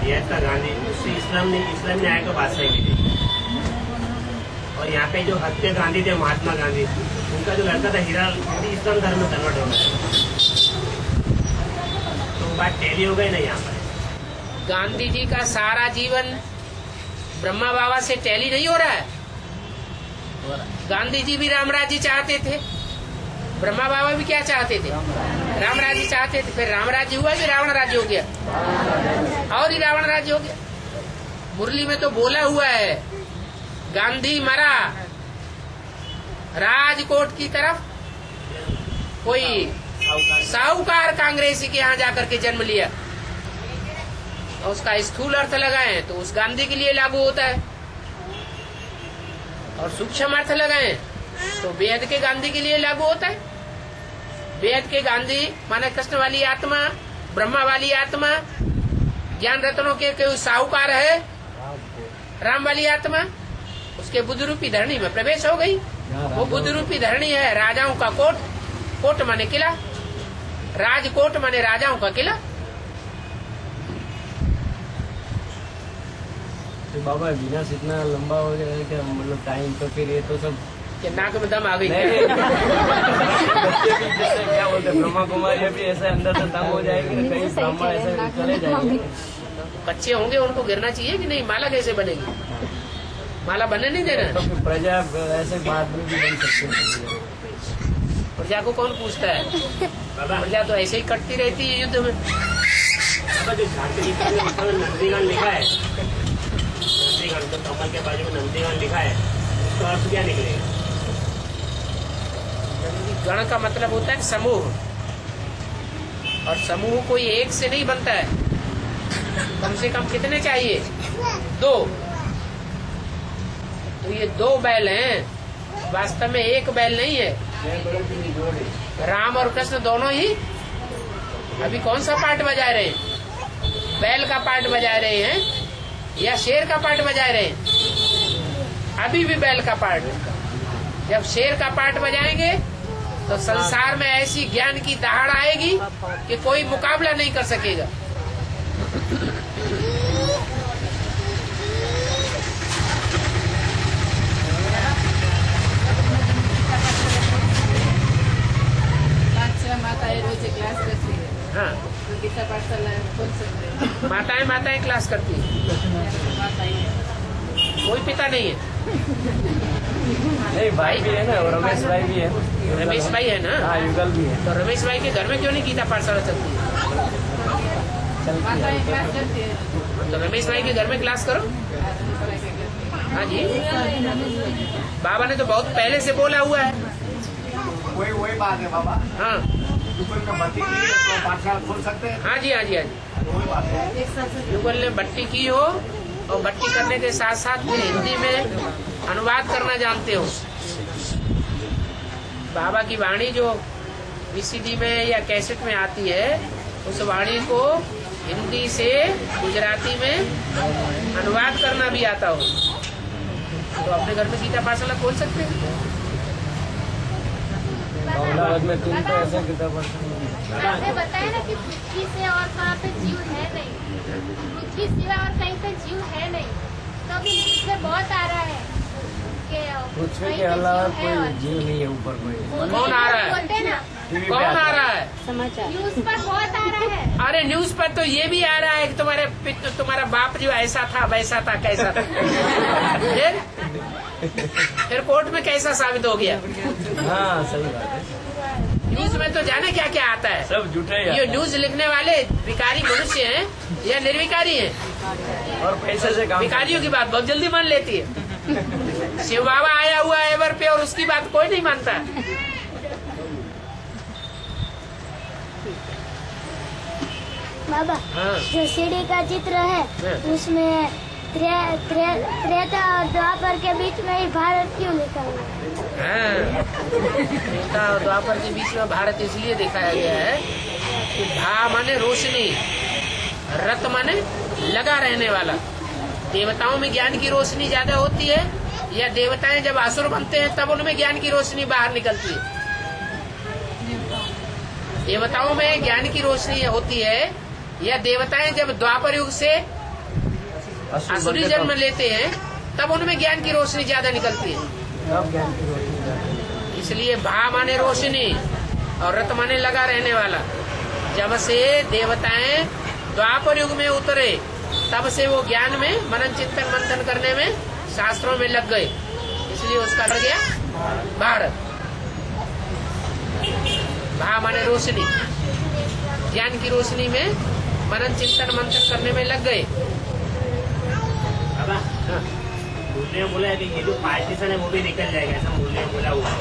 महात्मा गांधी, उससे इस्लाम न्याय को बादशाही मिली। और यहाँ पे जो हत्या गांधी थे, महात्मा गांधी, उनका जो लड़का था हीरा, इस्लाम धर्म में कन्वर्ट हो गया। तो बात टैली हो गई ना यहाँ पर। गांधी जी का सारा जीवन ब्रह्मा बाबा से टैली नहीं हो रहा है। गांधी जी भी राम राज्य चाहते थे, ब्रह्मा बाबा भी क्या चाहते थे? राम राज्य चाहते थे। फिर राम राज्य हुआ कि रावण राज्य हो गया? और ही रावण राज्य हो गया। मुरली में तो बोला हुआ है, गांधी मरा राजकोट की तरफ, कोई साहूकार कांग्रेसी के यहाँ जाकर के जन्म लिया। और उसका स्थूल अर्थ लगाएं तो उस गांधी के लिए लागू होता है, और सूक्ष्म अर्थ लगाएं तो वेद के गांधी के लिए लागू होता है। वेद के गांधी माने कृष्ण वाली आत्मा, ब्रह्मा वाली आत्मा, ज्ञान रत्नों के कोई साहूकार है, राम वाली आत्मा, उसके बुद्ध रूपी धरणी में प्रवेश हो गई। वो बुद्ध रूपी धरणी है राजाओं का कोट, कोट माने किला, राजकोट माने राजाओं का किला। तो बाबा विनाश इतना लंबा हो गया है कि मतलब टाइम तो फिर ये तो सब कि नाक में दम आ गई। बच्चे भी जैसे क्या बोलते हैं, ब्रह्मा कुमारी भी ऐसे अंदर से तंग हो जाएंगे, कहीं ब्राह्मण ऐसे चले जाएंगे। बच्चे होंगे उनको गिरना चाहिए कि नहीं? माला कैसे बनेगी? माला बनने नहीं देना। तो फिर प्रजा ऐसे बाद में भी बन सकते हैं। प्रजा को कौन पूछता है? प्रजा तो ऐसे ही कटती रहती है युद्ध में। जो झांसी नंदीगढ़ लिखा है, नंदीगढ़ तो कमल के बाजू में नंदीगढ़ लिखा है, उसका अर्थ क्या निकलेगा? गण का मतलब होता है समूह, और समूह कोई एक से नहीं बनता है, कम से कम कितने चाहिए? 2। तो ये 2 बैल हैं, वास्तव में एक बैल नहीं है। राम और कृष्ण दोनों ही अभी कौन सा पार्ट बजा रहे हैं? बैल का पार्ट बजा रहे हैं या शेर का पार्ट बजा रहे हैं? अभी भी बैल का पार्ट। जब शेर का पार्ट बजाएंगे तो संसार में ऐसी ज्ञान की दहाड़ आएगी कि कोई मुकाबला नहीं कर सकेगा। माताएं रोज क्लास करती है। हाँ, तो गीता पाठशाला खोल सकते हैं। माताएं क्लास करती है, कोई पिता नहीं है। नहीं, भाई भी है ना, और रमेश भाई भी है। रमेश भाई है ना? हाँ, युगल भी है। तो रमेश भाई के घर में क्यों नहीं गीता पाठशाला चलती है? माताएं क्लास करती है। तो रमेश भाई के घर में क्लास करो। हाँ जी, बाबा ने तो बहुत पहले से बोला हुआ है। वही बात है बाबा। हाँ पाठशाला खोल सकते हैं। हाँ जी, हाँ जी, हाँ जी। वही बात है। युगल ने भट्टी की हो और भट्टी करने के साथ साथ फिर हिंदी में अनुवाद करना जानते हो। बाबा की वाणी जो वीसीडी में या कैसेट में आती है, उस वाणी को हिंदी से गुजराती में अनुवाद करना भी आता हो, तो अपने घर में गीता पाठशाला खोल सकते हैं। अहमदाबाद में 3 तो ऐसे गीता पाठशाला। आपने बताया ना कि पृथ्वी से और कहाँ पे जीव है नहीं, पृथ्वी सिवा और कहीं पे जीव है नहीं। तो अभी न्यूज़ में बहुत आ रहा है कि पृथ्वी के अलावा कोई जीव नहीं है ऊपर कोई। कौन आ रहा है? बोलते हैं ना, कौन आ रहा है? न्यूज़ पर बहुत आ रहा है। अरे न्यूज पर तो ये भी आ रहा है कि तुम्हारा बाप जो ऐसा था वैसा था कैसा था। फिर कोर्ट में कैसा साबित हो गया? हाँ, सही बात है। न्यूज में तो जाने क्या क्या आता है। सब झूठे ही ये न्यूज लिखने वाले विकारी मनुष्य हैं या निर्विकारी हैं? और पैसे से काम। विकारियों की बात बहुत जल्दी मान लेती है। शिव बाबा आया हुआ है एवर पे और उसकी बात कोई नहीं मानता। बाबा, हाँ। जो सीढ़ी का चित्र है उसमें त्रेता और द्वापर के बीच में ही भारत क्यों लिखा हुआ है? त्रेता और द्वापर के बीच में भारत इसलिए दिखाया गया है कि भा माने रोशनी, रत माने लगा रहने वाला। देवताओं में ज्ञान की रोशनी ज्यादा होती है या देवताएं जब असुर बनते हैं तब उनमें ज्ञान की रोशनी बाहर निकलती है? देवताओं में ज्ञान की रोशनी होती है या देवताएं जब द्वापर युग से असुरी जन्म लेते हैं तब उनमें ज्ञान की रोशनी ज्यादा निकलती है? इसलिए भा माने रोशनी और रत माने लगा रहने वाला। जब से देवताएं द्वापर युग में उतरे तब से वो ज्ञान में मनन चिंतन मंथन करने में शास्त्रों में लग गए, इसलिए उसका रह गया भारत। भा माने रोशनी, ज्ञान की रोशनी में मनन चिंतन मंथन करने में लग गए। मूल्य बोला है कि ये जो पार्टीशन है वो भी निकल जाएगा, ऐसा मूल्य बोला हुआ है।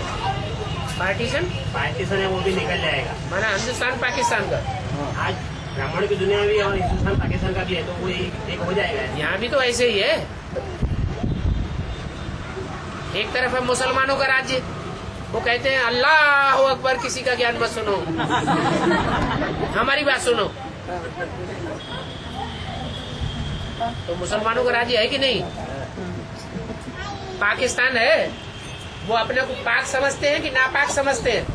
पार्टीशन है वो भी निकल जाएगा, माना हिंदुस्तान पाकिस्तान का। आज ब्राह्मण की दुनिया भी और हिंदुस्तान पाकिस्तान का भी है, तो वो एक हो जाएगा। यहाँ भी तो ऐसे ही है। एक तरफ है मुसलमानों का राज्य, वो कहते हैं अल्लाह अकबर, किसी का ज्ञान मत सुनो, हमारी बात सुनो। तो मुसलमानों का राज्य है कि नहीं? पाकिस्तान है, वो अपने को पाक समझते हैं कि नापाक समझते हैं?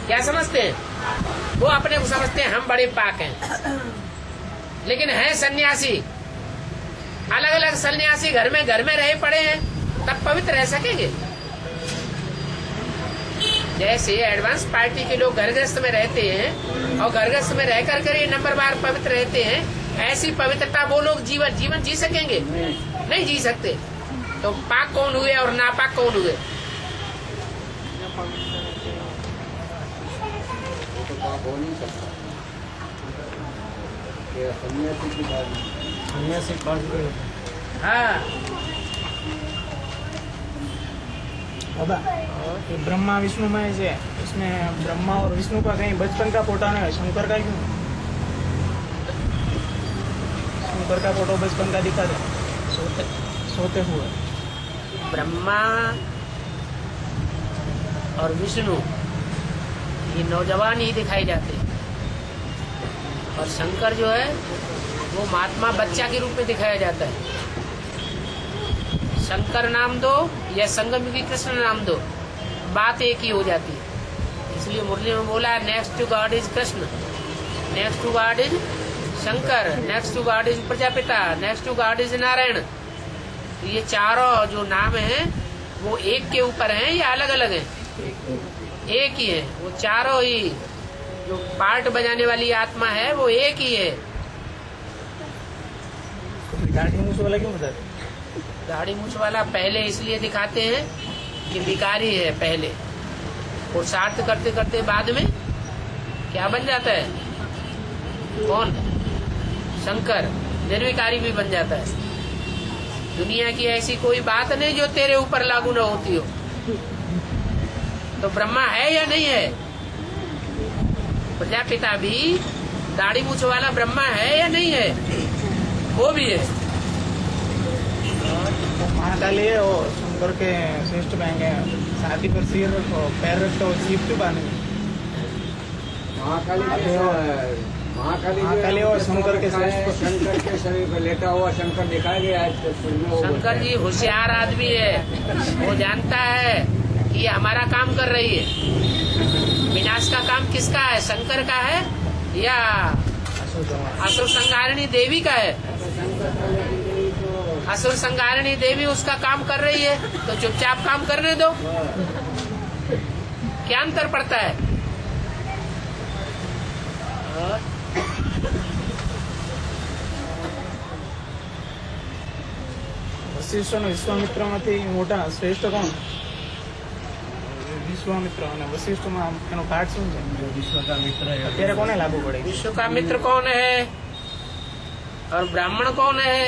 क्या समझते हैं? वो अपने को समझते हैं हम बड़े पाक हैं, लेकिन हैं सन्यासी। अलग अलग सन्यासी घर में रहे पड़े हैं, तब पवित्र रह सकेंगे? जैसे एडवांस पार्टी के लोग घरगृहस्थ में रहते हैं और घरगृहस्थ में रह कर ये नंबरवार पवित्र रहते हैं, ऐसी पवित्रता वो लोग जीवन जी सकेंगे? नहीं जी सकते। तो पाक कौन हुए और नापाक कौन हुए? तो पाप हो नहीं सकता। ये सन्यासी की बात नहीं। सन्यासी पास हाँ, बाबा ये ब्रह्मा विष्णु में से इसमें ब्रह्मा और विष्णु का कहीं बचपन का फोटो नहीं है, शंकर का क्यों? शंकर का फोटो बचपन का दिखा दे सोते हुए। ब्रह्मा और विष्णु ये नौजवान ही दिखाई जाते हैं, और शंकर जो है वो महात्मा बच्चा के रूप में दिखाया जाता है। शंकर नाम दो या संगमयुगी कृष्ण नाम दो, बात एक ही हो जाती है। इसलिए मुरली में बोला next to God is Krishna, next to God is Shankar, next to God is Prajapita, next to God is Narayan. तो ये चारों जो नाम हैं वो एक के ऊपर हैं या अलग अलग हैं? एक ही है। वो चारों ही जो पार्ट बजाने वाली आत्मा है वो एक ही है। दाढ़ी मूछ वाला क्यों बताते? दाढ़ी मूछ वाला पहले इसलिए दिखाते हैं कि विकारी है पहले, पुरुषार्थ करते करते बाद में क्या बन जाता है? कौन? शंकर। निर्विकारी भी बन जाता है। दुनिया की ऐसी कोई बात नहीं जो तेरे ऊपर लागू न होती हो। तो ब्रह्मा है या नहीं है? प्रजापिता भी दाढ़ी मूछ वाला ब्रह्मा है या नहीं है? वो भी है। महाकाली और शंकर के श्रेष्ठ बैंक है, छाती पर सिर रखो, पैर रखो, जीप क्यों बांधे? महाकाली और शंकर के शंकर के शरीर पर लेटा हुआ शंकर दिखाया गया है। शंकर जी होशियार आदमी है, वो जानता है कि ये हमारा काम कर रही है। विनाश का काम किसका है? शंकर का है या असुर संहारिणी देवी का है? असुर संहारिणी देवी उसका काम कर रही है तो चुपचाप काम करने दो। क्या अंतर पड़ता है? वशिष्ठ और विश्वामित्र में मोटा श्रेष्ठ कौन? विश्वामित्र और वशिष्ठ में पाठ શું છે? विश्व का मित्र है। અત્યારે કોને લાગુ પડે? विश्व का मित्र कौन है और ब्राह्मण कौन है?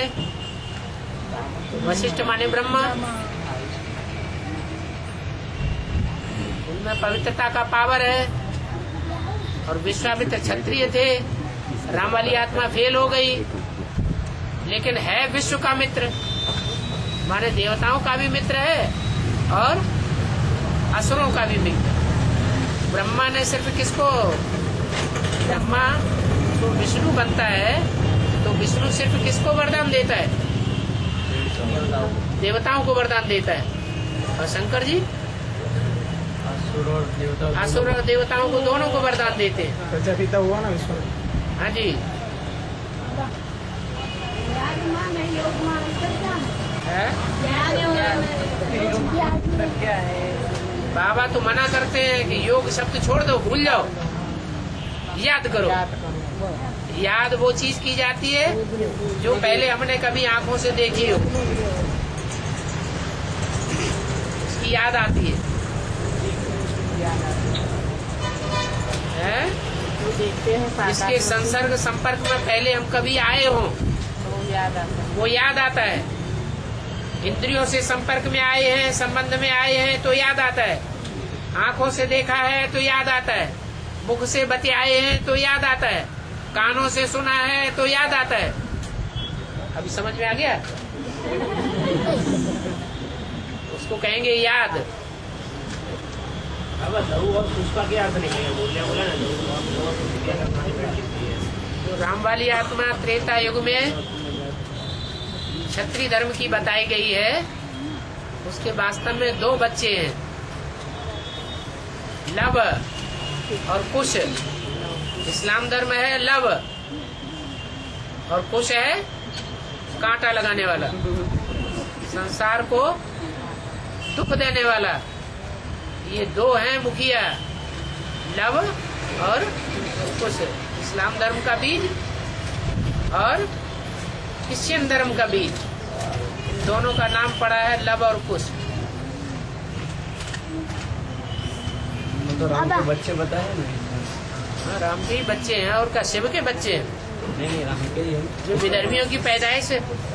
वशिष्ठ माने ब्रह्मा, उनमें पवित्रता का पावर है। और विश्वामित्र क्षत्रिय थे, राम वाली आत्मा फेल हो गई, लेकिन है विश्व का मित्र, माने देवताओं का भी मित्र है और असुरों का भी मित्र। ब्रह्मा ने सिर्फ किसको? ब्रह्मा तो विष्णु बनता है, तो विष्णु सिर्फ किसको वरदान देता है? देवताओं को वरदान देता है। और शंकर जी असुर और देवताओं को दोनों को वरदान देते हैं। प्रजापिता हुआ ना विश्व? हाँ जी। है? बाबा तो मना करते हैं कि योग शब्द छोड़ दो, भूल जाओ, याद करो। याद वो चीज की जाती है जो पहले हमने कभी आंखों से देखी हो, उसकी याद आती है। जिसके संसर्ग संपर्क में पहले हम कभी आए हों वो याद आता है। इंद्रियों से संपर्क में आए हैं, संबंध में आए हैं तो याद आता है। आंखों से देखा है तो याद आता है, मुख से बतियाए हैं तो याद आता है, कानों से सुना है तो याद आता है। अभी समझ में आ गया? उसको कहेंगे याद। अब लहू और पुष्पा के अर्थ निकलेगा, बोला ना जो राम वाली आत्मा त्रेता युग में क्षत्रिय धर्म की बताई गई है, उसके वास्तव में दो बच्चे हैं, लव और कुश। इस्लाम धर्म है लव और कुश है कांटा लगाने वाला, संसार को दुख देने वाला। ये दो हैं मुखिया, लव और कुश। इस्लाम धर्म का बीज और क्रिश्चियन धर्म का बीज, इन दोनों का नाम पड़ा है लव और कुश। तो राम के बच्चे बताए ना? हाँ, राम के ही बच्चे हैं और क्या शिव के बच्चे हैं? नहीं, राम के ही है। जो विधर्मियों की पैदाइश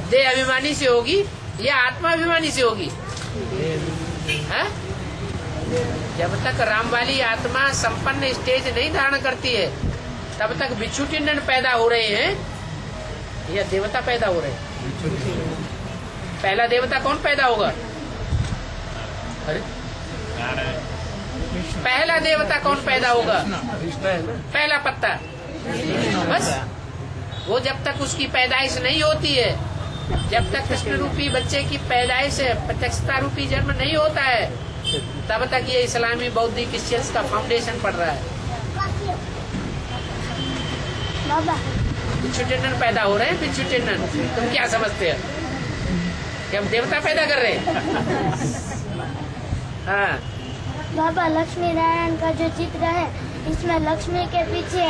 देह अभिमानी से होगी या आत्मा अभिमानी से होगी? है? जब तक राम वाली आत्मा संपन्न स्टेज नहीं धारण करती है तब तक बिच्छू टिंडन पैदा हो रहे हैं या देवता पैदा हो रहे हैं। पहला देवता कौन पैदा होगा? अरे पहला देवता कौन पैदा होगा? पहला पत्ता। बस वो जब तक उसकी पैदाइश नहीं होती है, जब तक कृष्ण रूपी बच्चे की पैदाइश प्रत्यक्षता रूपी जन्म नहीं होता है, तब तक ये इस्लामी बौद्धिक क्रिश्चियंस का फाउंडेशन पड़ रहा है। बिच्छू टिंडन पैदा हो रहे हैं। बिच्छू टिंडन तुम क्या समझते हो कि हम देवता पैदा कर रहे हैं? हाँ बाबा, लक्ष्मी नारायण का जो चित्र है इसमें लक्ष्मी के पीछे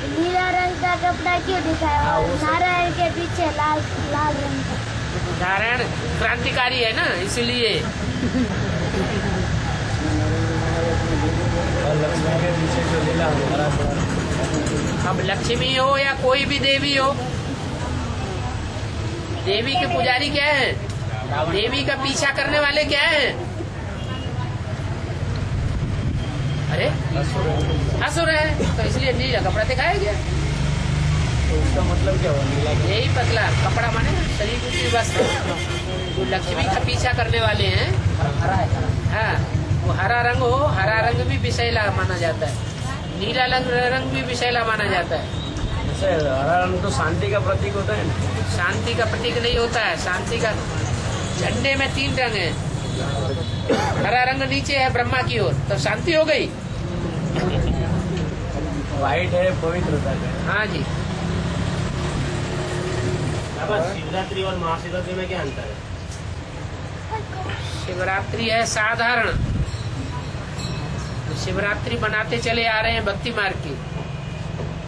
नीला रंग का कपड़ा क्यों दिखाया और नारायण के पीछे लाल रंग का? नारायण क्रांतिकारी है ना, इसलिए। अब लक्ष्मी हो या कोई भी देवी हो, देवी के पुजारी क्या है? देवी का पीछा करने वाले क्या है? अरे असुर है, तो इसलिए नीला कपड़ा दिखाया गया। तो उसका मतलब क्या हुआ नीला? यही पतला कपड़ा माने शरीर की वस्त्र। जो लक्ष्मी का पीछा करने वाले हैं, हाँ, वो हरा रंग हो, हरा रंग भी विषैला माना जाता है, नीला रंग भी विषैला माना जाता है। जैसे हरा रंग तो शांति का प्रतीक होता है ना? शांति का प्रतीक नहीं होता है। शांति का झंडे में 3 रंग है। हरा रंग नीचे है ब्रह्मा की ओर, तो शांति हो गई। व्हाइट है पवित्रता का। हाँ जी। शिवरात्रि और महाशिवरात्रि में क्या अंतर है? शिवरात्रि है साधारण, शिवरात्रि बनाते चले आ रहे हैं भक्ति मार्ग की,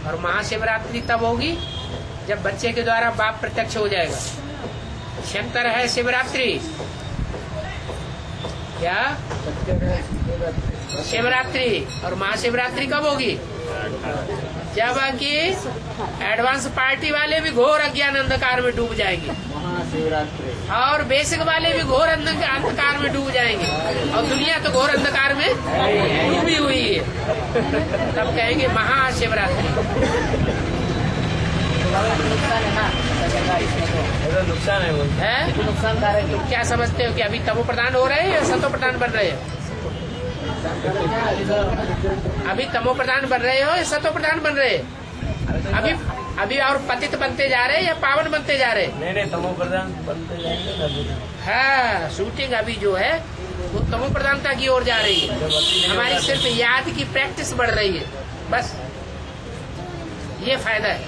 और महाशिवरात्रि तब होगी जब बच्चे के द्वारा बाप प्रत्यक्ष हो जाएगा। शंकर है शिवरात्रि। क्या शिवरात्रि और महाशिवरात्रि कब होगी? जब कि एडवांस पार्टी वाले भी घोर अज्ञान अंधकार में डूब जाएंगे और बेसिक वाले भी घोर अंधकार में डूब जाएंगे, और दुनिया तो घोर अंधकार में डूबी हुई है। तब कहेंगे महाशिवरात्रि। नुकसान है वो है नुकसानदायक। तुम क्या समझते हो कि अभी तमो प्रधान हो रहे हैं या सतो प्रधान बन रहे हैं? अभी तमो प्रधान बन रहे हो या सतो प्रधान बन रहे हैं? अभी और पतित बनते जा रहे हैं या पावन बनते जा रहे हैं? नहीं, तमो प्रधान बनते जाएंगे। हाँ, शूटिंग अभी जो है वो तमो प्रधानता की ओर जा रही है। हमारी सिर्फ याद की प्रैक्टिस बढ़ रही है, बस ये फायदा है।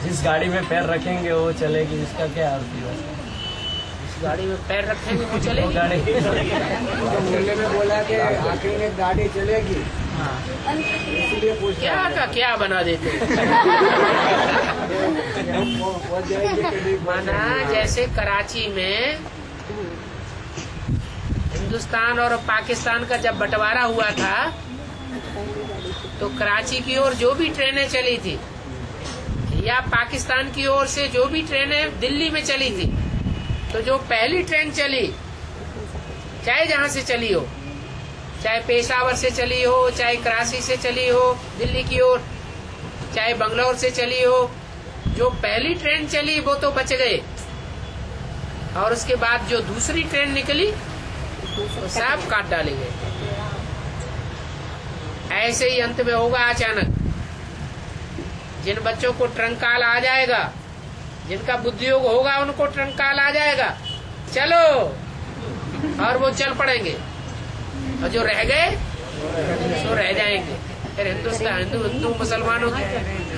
जिस गाड़ी में पैर रखेंगे वो चलेगी, इसका क्या अर्थ है? जिस गाड़ी में पैर रखेंगे वो चलेगी। गाड़ी मुल्ले में बोला कि आखिर में गाड़ी चलेगी। इसलिए पूछ क्या का क्या बना देते माना जैसे कराची में हिंदुस्तान और पाकिस्तान का जब बंटवारा हुआ था, तो कराची की ओर जो भी ट्रेनें चली थी या पाकिस्तान की ओर से जो भी ट्रेनें दिल्ली में चली थी, तो जो पहली ट्रेन चली, चाहे जहां से चली हो, चाहे पेशावर से चली हो, चाहे कराची से चली हो दिल्ली की ओर, चाहे बंगलौर से चली हो, जो पहली ट्रेन चली वो तो बच गए, और उसके बाद जो दूसरी ट्रेन निकली तो सब काट डाले गए। ऐसे ही अंत में होगा अचानक। जिन बच्चों को ट्रंकाल आ जाएगा, जिनका बुद्धियोग होगा, उनको ट्रंकाल आ जाएगा, चलो, और वो चल पड़ेंगे, और जो रह गए सो रह जाएंगे। फिर हिंदू मुसलमानों की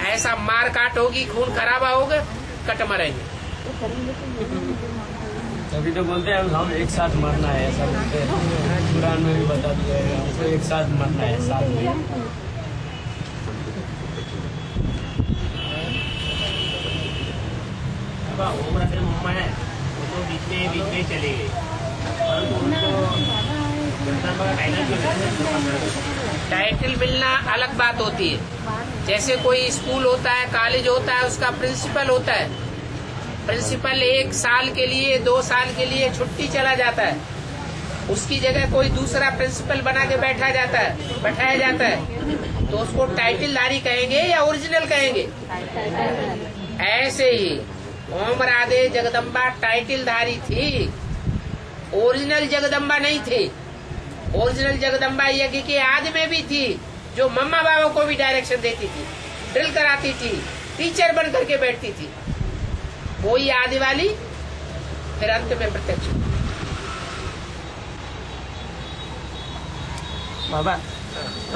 ऐसा मार काट होगी, खून खराबा होगा, कट मरेंगे। अभी तो बोलते हैं हम एक साथ मरना है, ऐसा बोलते हैं। कुरान में भी बता दिया है हमको एक साथ मरना है, साथ में। उम्र फिर मुम्मा है, वो तो बीच में चली गई, परंतु उनको फाइनल टाइटल मिलना अलग बात होती है। जैसे कोई स्कूल होता है, कॉलेज होता है, उसका प्रिंसिपल होता है। प्रिंसिपल 1 साल के लिए 2 साल के लिए छुट्टी चला जाता है, उसकी जगह कोई दूसरा प्रिंसिपल बना के बैठाया जाता है, तो उसको टाइटलधारी कहेंगे या ओरिजिनल कहेंगे? ऐसे ही ओम राधे जगदम्बा टाइटलधारी थी, ओरिजिनल जगदम्बा नहीं थी। ओरिजिनल जगदम्बा यज्ञ के आदि में भी थी, जो मम्मा बाबा को भी डायरेक्शन देती थी, ड्रिल कराती थी, टीचर बन करके बैठती थी। वही आदि वाली फिर अंत में प्रत्यक्ष। बाबा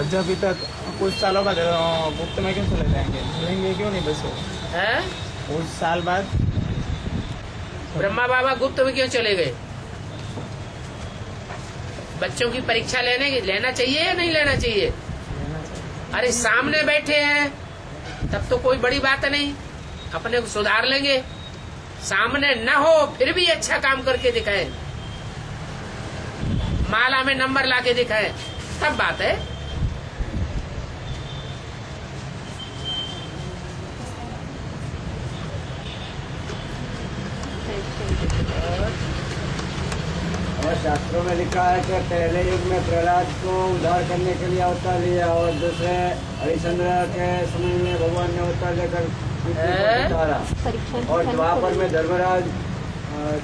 जब अभी तक कुछ सालों बाद गुप्त में क्यों चले जाएंगे क्यों नहीं बस है? कुछ साल बाद ब्रह्मा बाबा गुप्त में क्यों चले गए? बच्चों की परीक्षा लेना चाहिए या नहीं लेना चाहिए? अरे सामने बैठे हैं तब तो कोई बड़ी बात नहीं, अपने को सुधार लेंगे। सामने न हो फिर भी अच्छा काम करके दिखाए, माला में नंबर लाके दिखाए, तब बात है। और शास्त्रों में लिखा है कि पहले युग में प्रहलाद को उद्धार करने के लिए अवतार लिया और दूसरे हरिश्चंद्र के समय में भगवान ने अवतार लेकर उतारा, और द्वापर में धर्मराज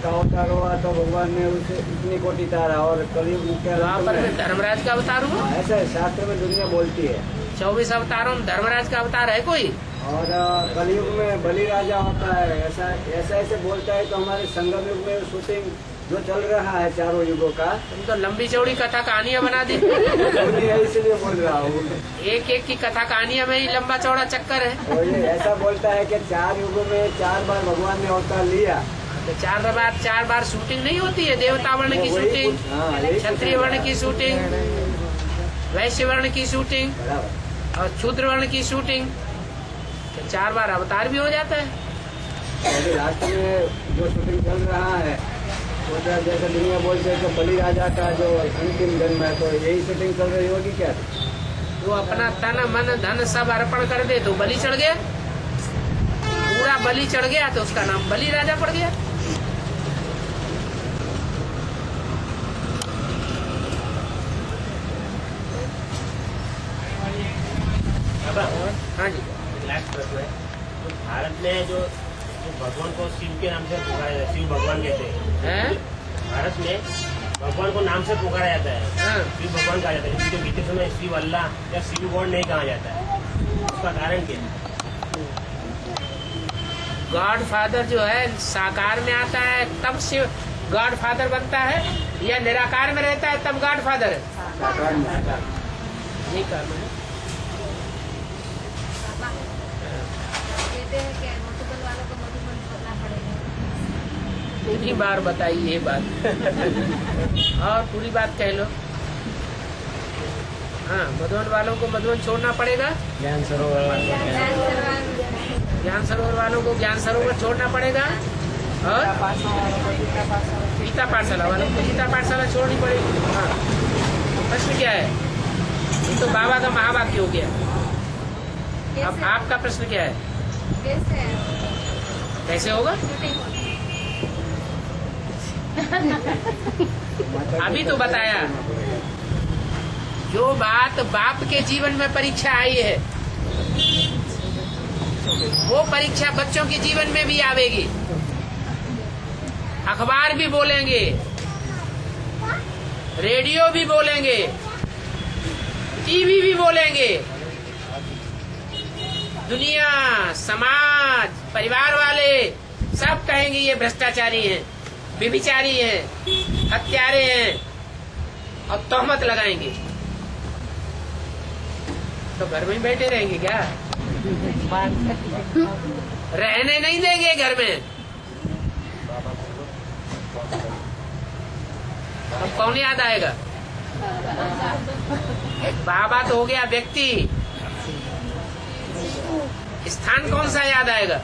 का अवतार हुआ तो भगवान ने उसे इतनी कोटि तारा, और कलयुग के द्वापर में धर्मराज का अवतार हुआ, ऐसा शास्त्र में दुनिया बोलती है। 24 अवतारों में धर्मराज का अवतार है कोई? और कलयुग में बलि राजा होता है, ऐसे बोलता है। तो हमारे संगम युग में शूटिंग जो चल रहा है चारों युगों का, तुम तो लंबी चौड़ी कथा कहानियां बना दी। इसलिए बोल रहा हूँ, एक की कथा कहानियां में ही लंबा चौड़ा चक्कर है। तो ये ऐसा बोलता है कि 4 युगों में 4 बार भगवान ने अवतार लिया। तो 4 बार शूटिंग नहीं होती है? देवता वर्ण की शूटिंग, क्षत्रिय वर्ण की शूटिंग, वैश्य वर्ण की शूटिंग और शूद्र वर्ण की शूटिंग, तो 4 बार अवतार भी हो जाता है। लास्ट में जो शूटिंग चल रहा है वो जैसे दुनिया बोलते हैं कि बलि राजा का जो अंतिम जन्म है, तो यही शूटिंग चल रही होगी क्या? वो अपना तन मन धन सब अर्पण कर दे तो बलि चढ़ गया, पूरा बलि चढ़ गया तो उसका नाम बलि राजा पड़ गया। हाँ जी, लास्ट प्रश्न है। तो भारत में जो भगवान को शिव के नाम से पुकारा, शिव भगवान कहते हैं। भारत में भगवान को नाम से पुकारा जाता है, शिव भगवान कहा जाता है, जो बीते समय शिव अल्लाह या शिव गॉड नहीं कहा जाता है, उसका कारण क्या है? गॉड फादर जो है साकार में आता है तब शिव गॉड फादर बनता है, या निराकार में रहता है तब गॉड फादर है? साकार में आता है। यही कारण है। कितनी बार बताइए ये बात और पूरी बात कह लो। हाँ, मधुबन वालों को मधुबन छोड़ना पड़ेगा, ज्ञान सरोवर वालों को ज्ञान सरोवर छोड़ना पड़ेगा, और गीता पाठशाला वालों को गीता पाठशाला छोड़नी पड़ेगी। हाँ, प्रश्न क्या है? ये तो बाबा का महावाक्य हो गया। अब आपका प्रश्न क्या है? कैसे होगा? अभी तो बताया। जो बात बाप के जीवन में परीक्षा आई है वो परीक्षा बच्चों के जीवन में भी आवेगी। अखबार भी बोलेंगे, रेडियो भी बोलेंगे, टीवी भी बोलेंगे, दुनिया, समाज, परिवार वाले सब कहेंगे ये भ्रष्टाचारी हैं, व्यभिचारी हैं, हत्यारे हैं और तोहमत लगाएंगे। तो घर में ही बैठे रहेंगे क्या? रहने नहीं देंगे घर में। अब कौन याद आएगा? बाबा तो हो गया व्यक्ति, स्थान कौन सा याद आएगा?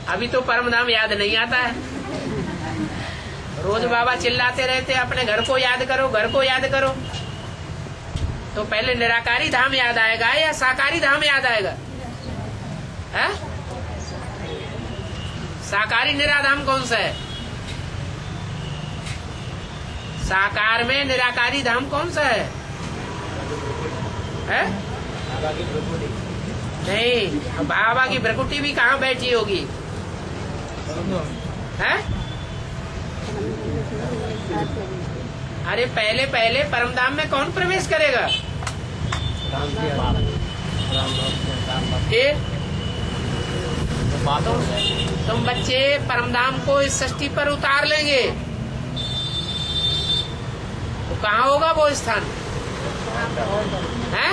अभी तो परमधाम याद नहीं आता है। रोज बाबा चिल्लाते रहते अपने घर को याद करो, घर को याद करो। तो पहले निराकारी धाम याद आएगा या साकारी धाम याद आएगा? है? साकारी निराधाम कौन सा है? साकार में निराकारी धाम कौन सा है? नहीं, बाबा की भ्रकुटी भी कहाँ बैठी होगी? है? अरे पहले पहले परमधाम में कौन प्रवेश करेगा? तुम बच्चे परमधाम को इस षष्ठी पर उतार लेंगे तो कहाँ होगा वो स्थान? है?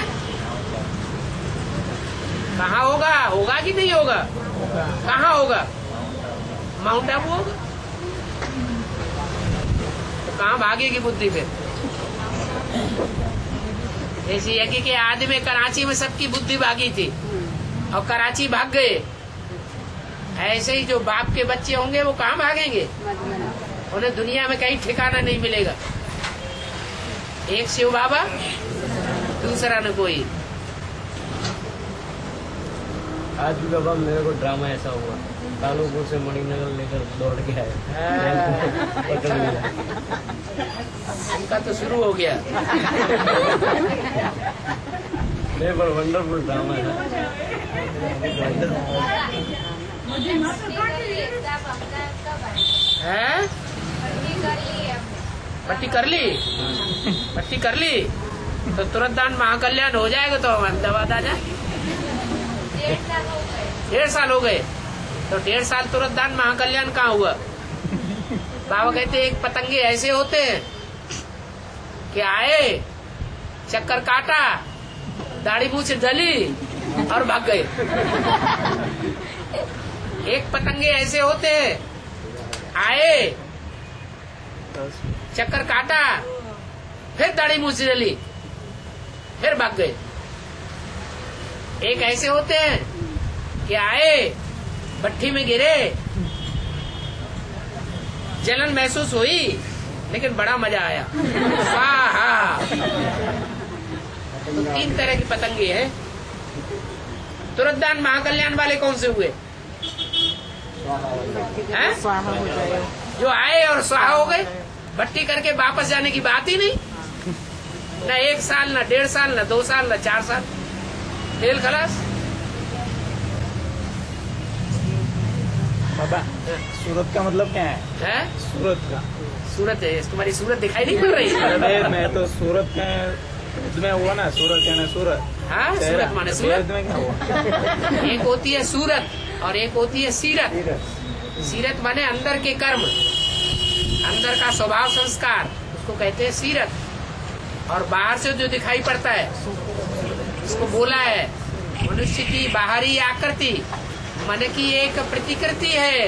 कहाँ होगा? होगा कि नहीं होगा? कहाँ होगा? माउंट आबू होगा? तो कहाँ भागेगी बुद्धि फिर? ऐसी है कि आदि में कराची में सबकी बुद्धि भागी थी और कराची भाग गए। ऐसे ही जो बाप के बच्चे होंगे वो कहाँ भागेंगे? उन्हें दुनिया में कहीं ठिकाना नहीं मिलेगा। एक शिव बाबा, दूसरा न कोई। आज भी बाबा मेरे को ड्रामा ऐसा हुआ, कालूपुर से मणिनगर लेकर दौड़ के आए, पकड़ लिया। उनका तो शुरू हो गया। नहीं पर वंडरफुल ड्रामा था। है? पट्टी कर ली? पट्टी कर ली तो तुरंत दान महाकल्याण हो जाएगा। तो हम अहमदाबाद आ जाए। 1.5 साल हो गए तो 1.5 साल तुरंत दान महाकल्याण कहाँ हुआ? बाबा कहते एक पतंगे ऐसे होते हैं कि आए, चक्कर काटा, दाढ़ी मूछ जली और भाग गए। एक पतंगे ऐसे होते हैं, आए, चक्कर काटा, फिर दाढ़ी मूछ जली, फिर भाग गए। एक ऐसे होते हैं कि आए, भट्ठी में गिरे, जलन महसूस हुई लेकिन बड़ा मजा आया। स्वाहा। तो 3 तरह की पतंगे हैं। तुरंत दान महाकल्याण वाले कौन से हुए? हैं? जो आए और स्वाहा हो गए। भट्टी करके वापस जाने की बात ही नहीं। न 1 साल, न 1.5 साल, न 2 साल, न 4 साल, खेल खलास। बाबा, सूरत का मतलब क्या है? सूरत का सूरत है। तुम्हारी सूरत दिखाई नहीं पड़ रही? अरे मैं तो सूरत में हुआ ना, सूरत क्या ना सूरत। हाँ, सूरत माने सूरत में क्या हुआ? एक होती है सूरत और एक होती है सीरत। सीरत माने अंदर के कर्म, अंदर का स्वभाव संस्कार, उसको कहते हैं सीरत। और बाहर से जो दिखाई पड़ता है उसको बोला है मनुष्य की बाहरी आकृति मन की एक प्रतिकृति है।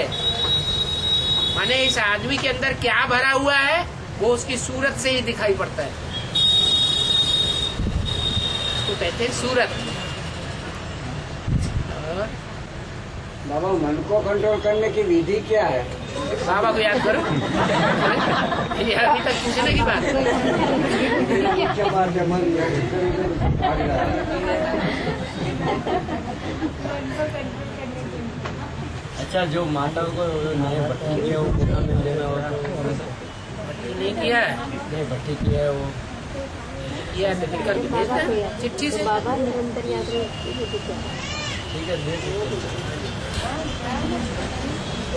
माने इस आदमी के अंदर क्या भरा हुआ है वो उसकी सूरत से ही दिखाई पड़ता है। उसको कहते हैं सूरत। बाबा मन को कंट्रोल करने की विधि क्या है? बाबा को याद करो। ये अभी तक पूछने की बात है। मन अच्छा, जो माता को नए भट्टी किया वो कितना मिल देना होगा? भट्टी नहीं किया है? नहीं, भट्टी किया है वो किया है तो लिख करके भेज दें चिट्ठी से। बाबा निरंतर यात्रा ठीक है, दे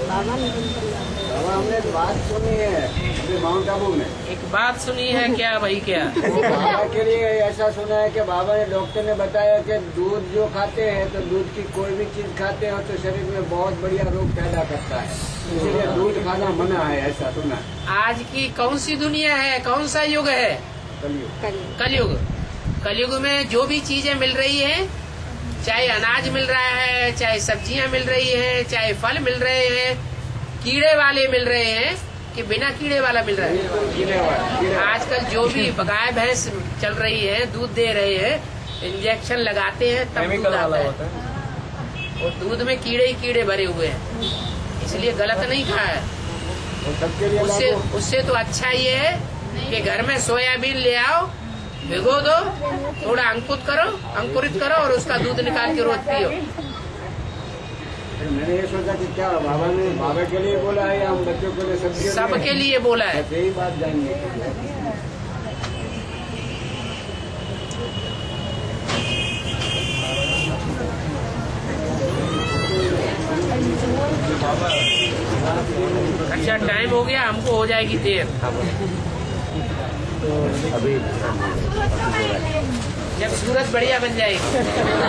बाबा निरंतर यात्रा। बाबा हमने एक बात सुनी है माउंट आबू में। एक बात सुनी है क्या भाई? क्या बाबा के लिए ऐसा सुना है कि बाबा ने, डॉक्टर ने बताया कि दूध जो खाते हैं तो दूध की कोई भी चीज खाते हो तो शरीर में बहुत बढ़िया रोग पैदा करता है, इसलिए दूध खाना मना है, ऐसा सुना है। आज की कौन सी दुनिया है, कौन सा युग है? कलयुग। कलयुग में जो भी चीजें मिल रही हैं, चाहे अनाज मिल रहा है, चाहे सब्जियां मिल रही हैं, चाहे फल मिल रहे हैं, कीड़े वाले मिल रहे हैं कि बिना कीड़े वाला मिल रहा है। आजकल जो भी गाय भैंस चल रही है, दूध दे रहे हैं, इंजेक्शन लगाते हैं तब दूध आता है। और दूध में कीड़े ही कीड़े भरे हुए हैं, इसलिए गलत नहीं खाया है। और सबके लिए उससे तो अच्छा ये है कि घर में सोयाबीन ले आओ, भिगो दो, थोड़ा अंकुरित करो और उसका दूध निकाल के रोज पियो। मैंने ये सोचा कि क्या बाबा ने बाबा के लिए बोला है या हम बच्चों के लिए सबके लिए बोला है। यही बात जानेंगे। अच्छा टाइम हो गया, हमको हो जाएगी देर। अभी जब सूरत बढ़िया बन जाएगी।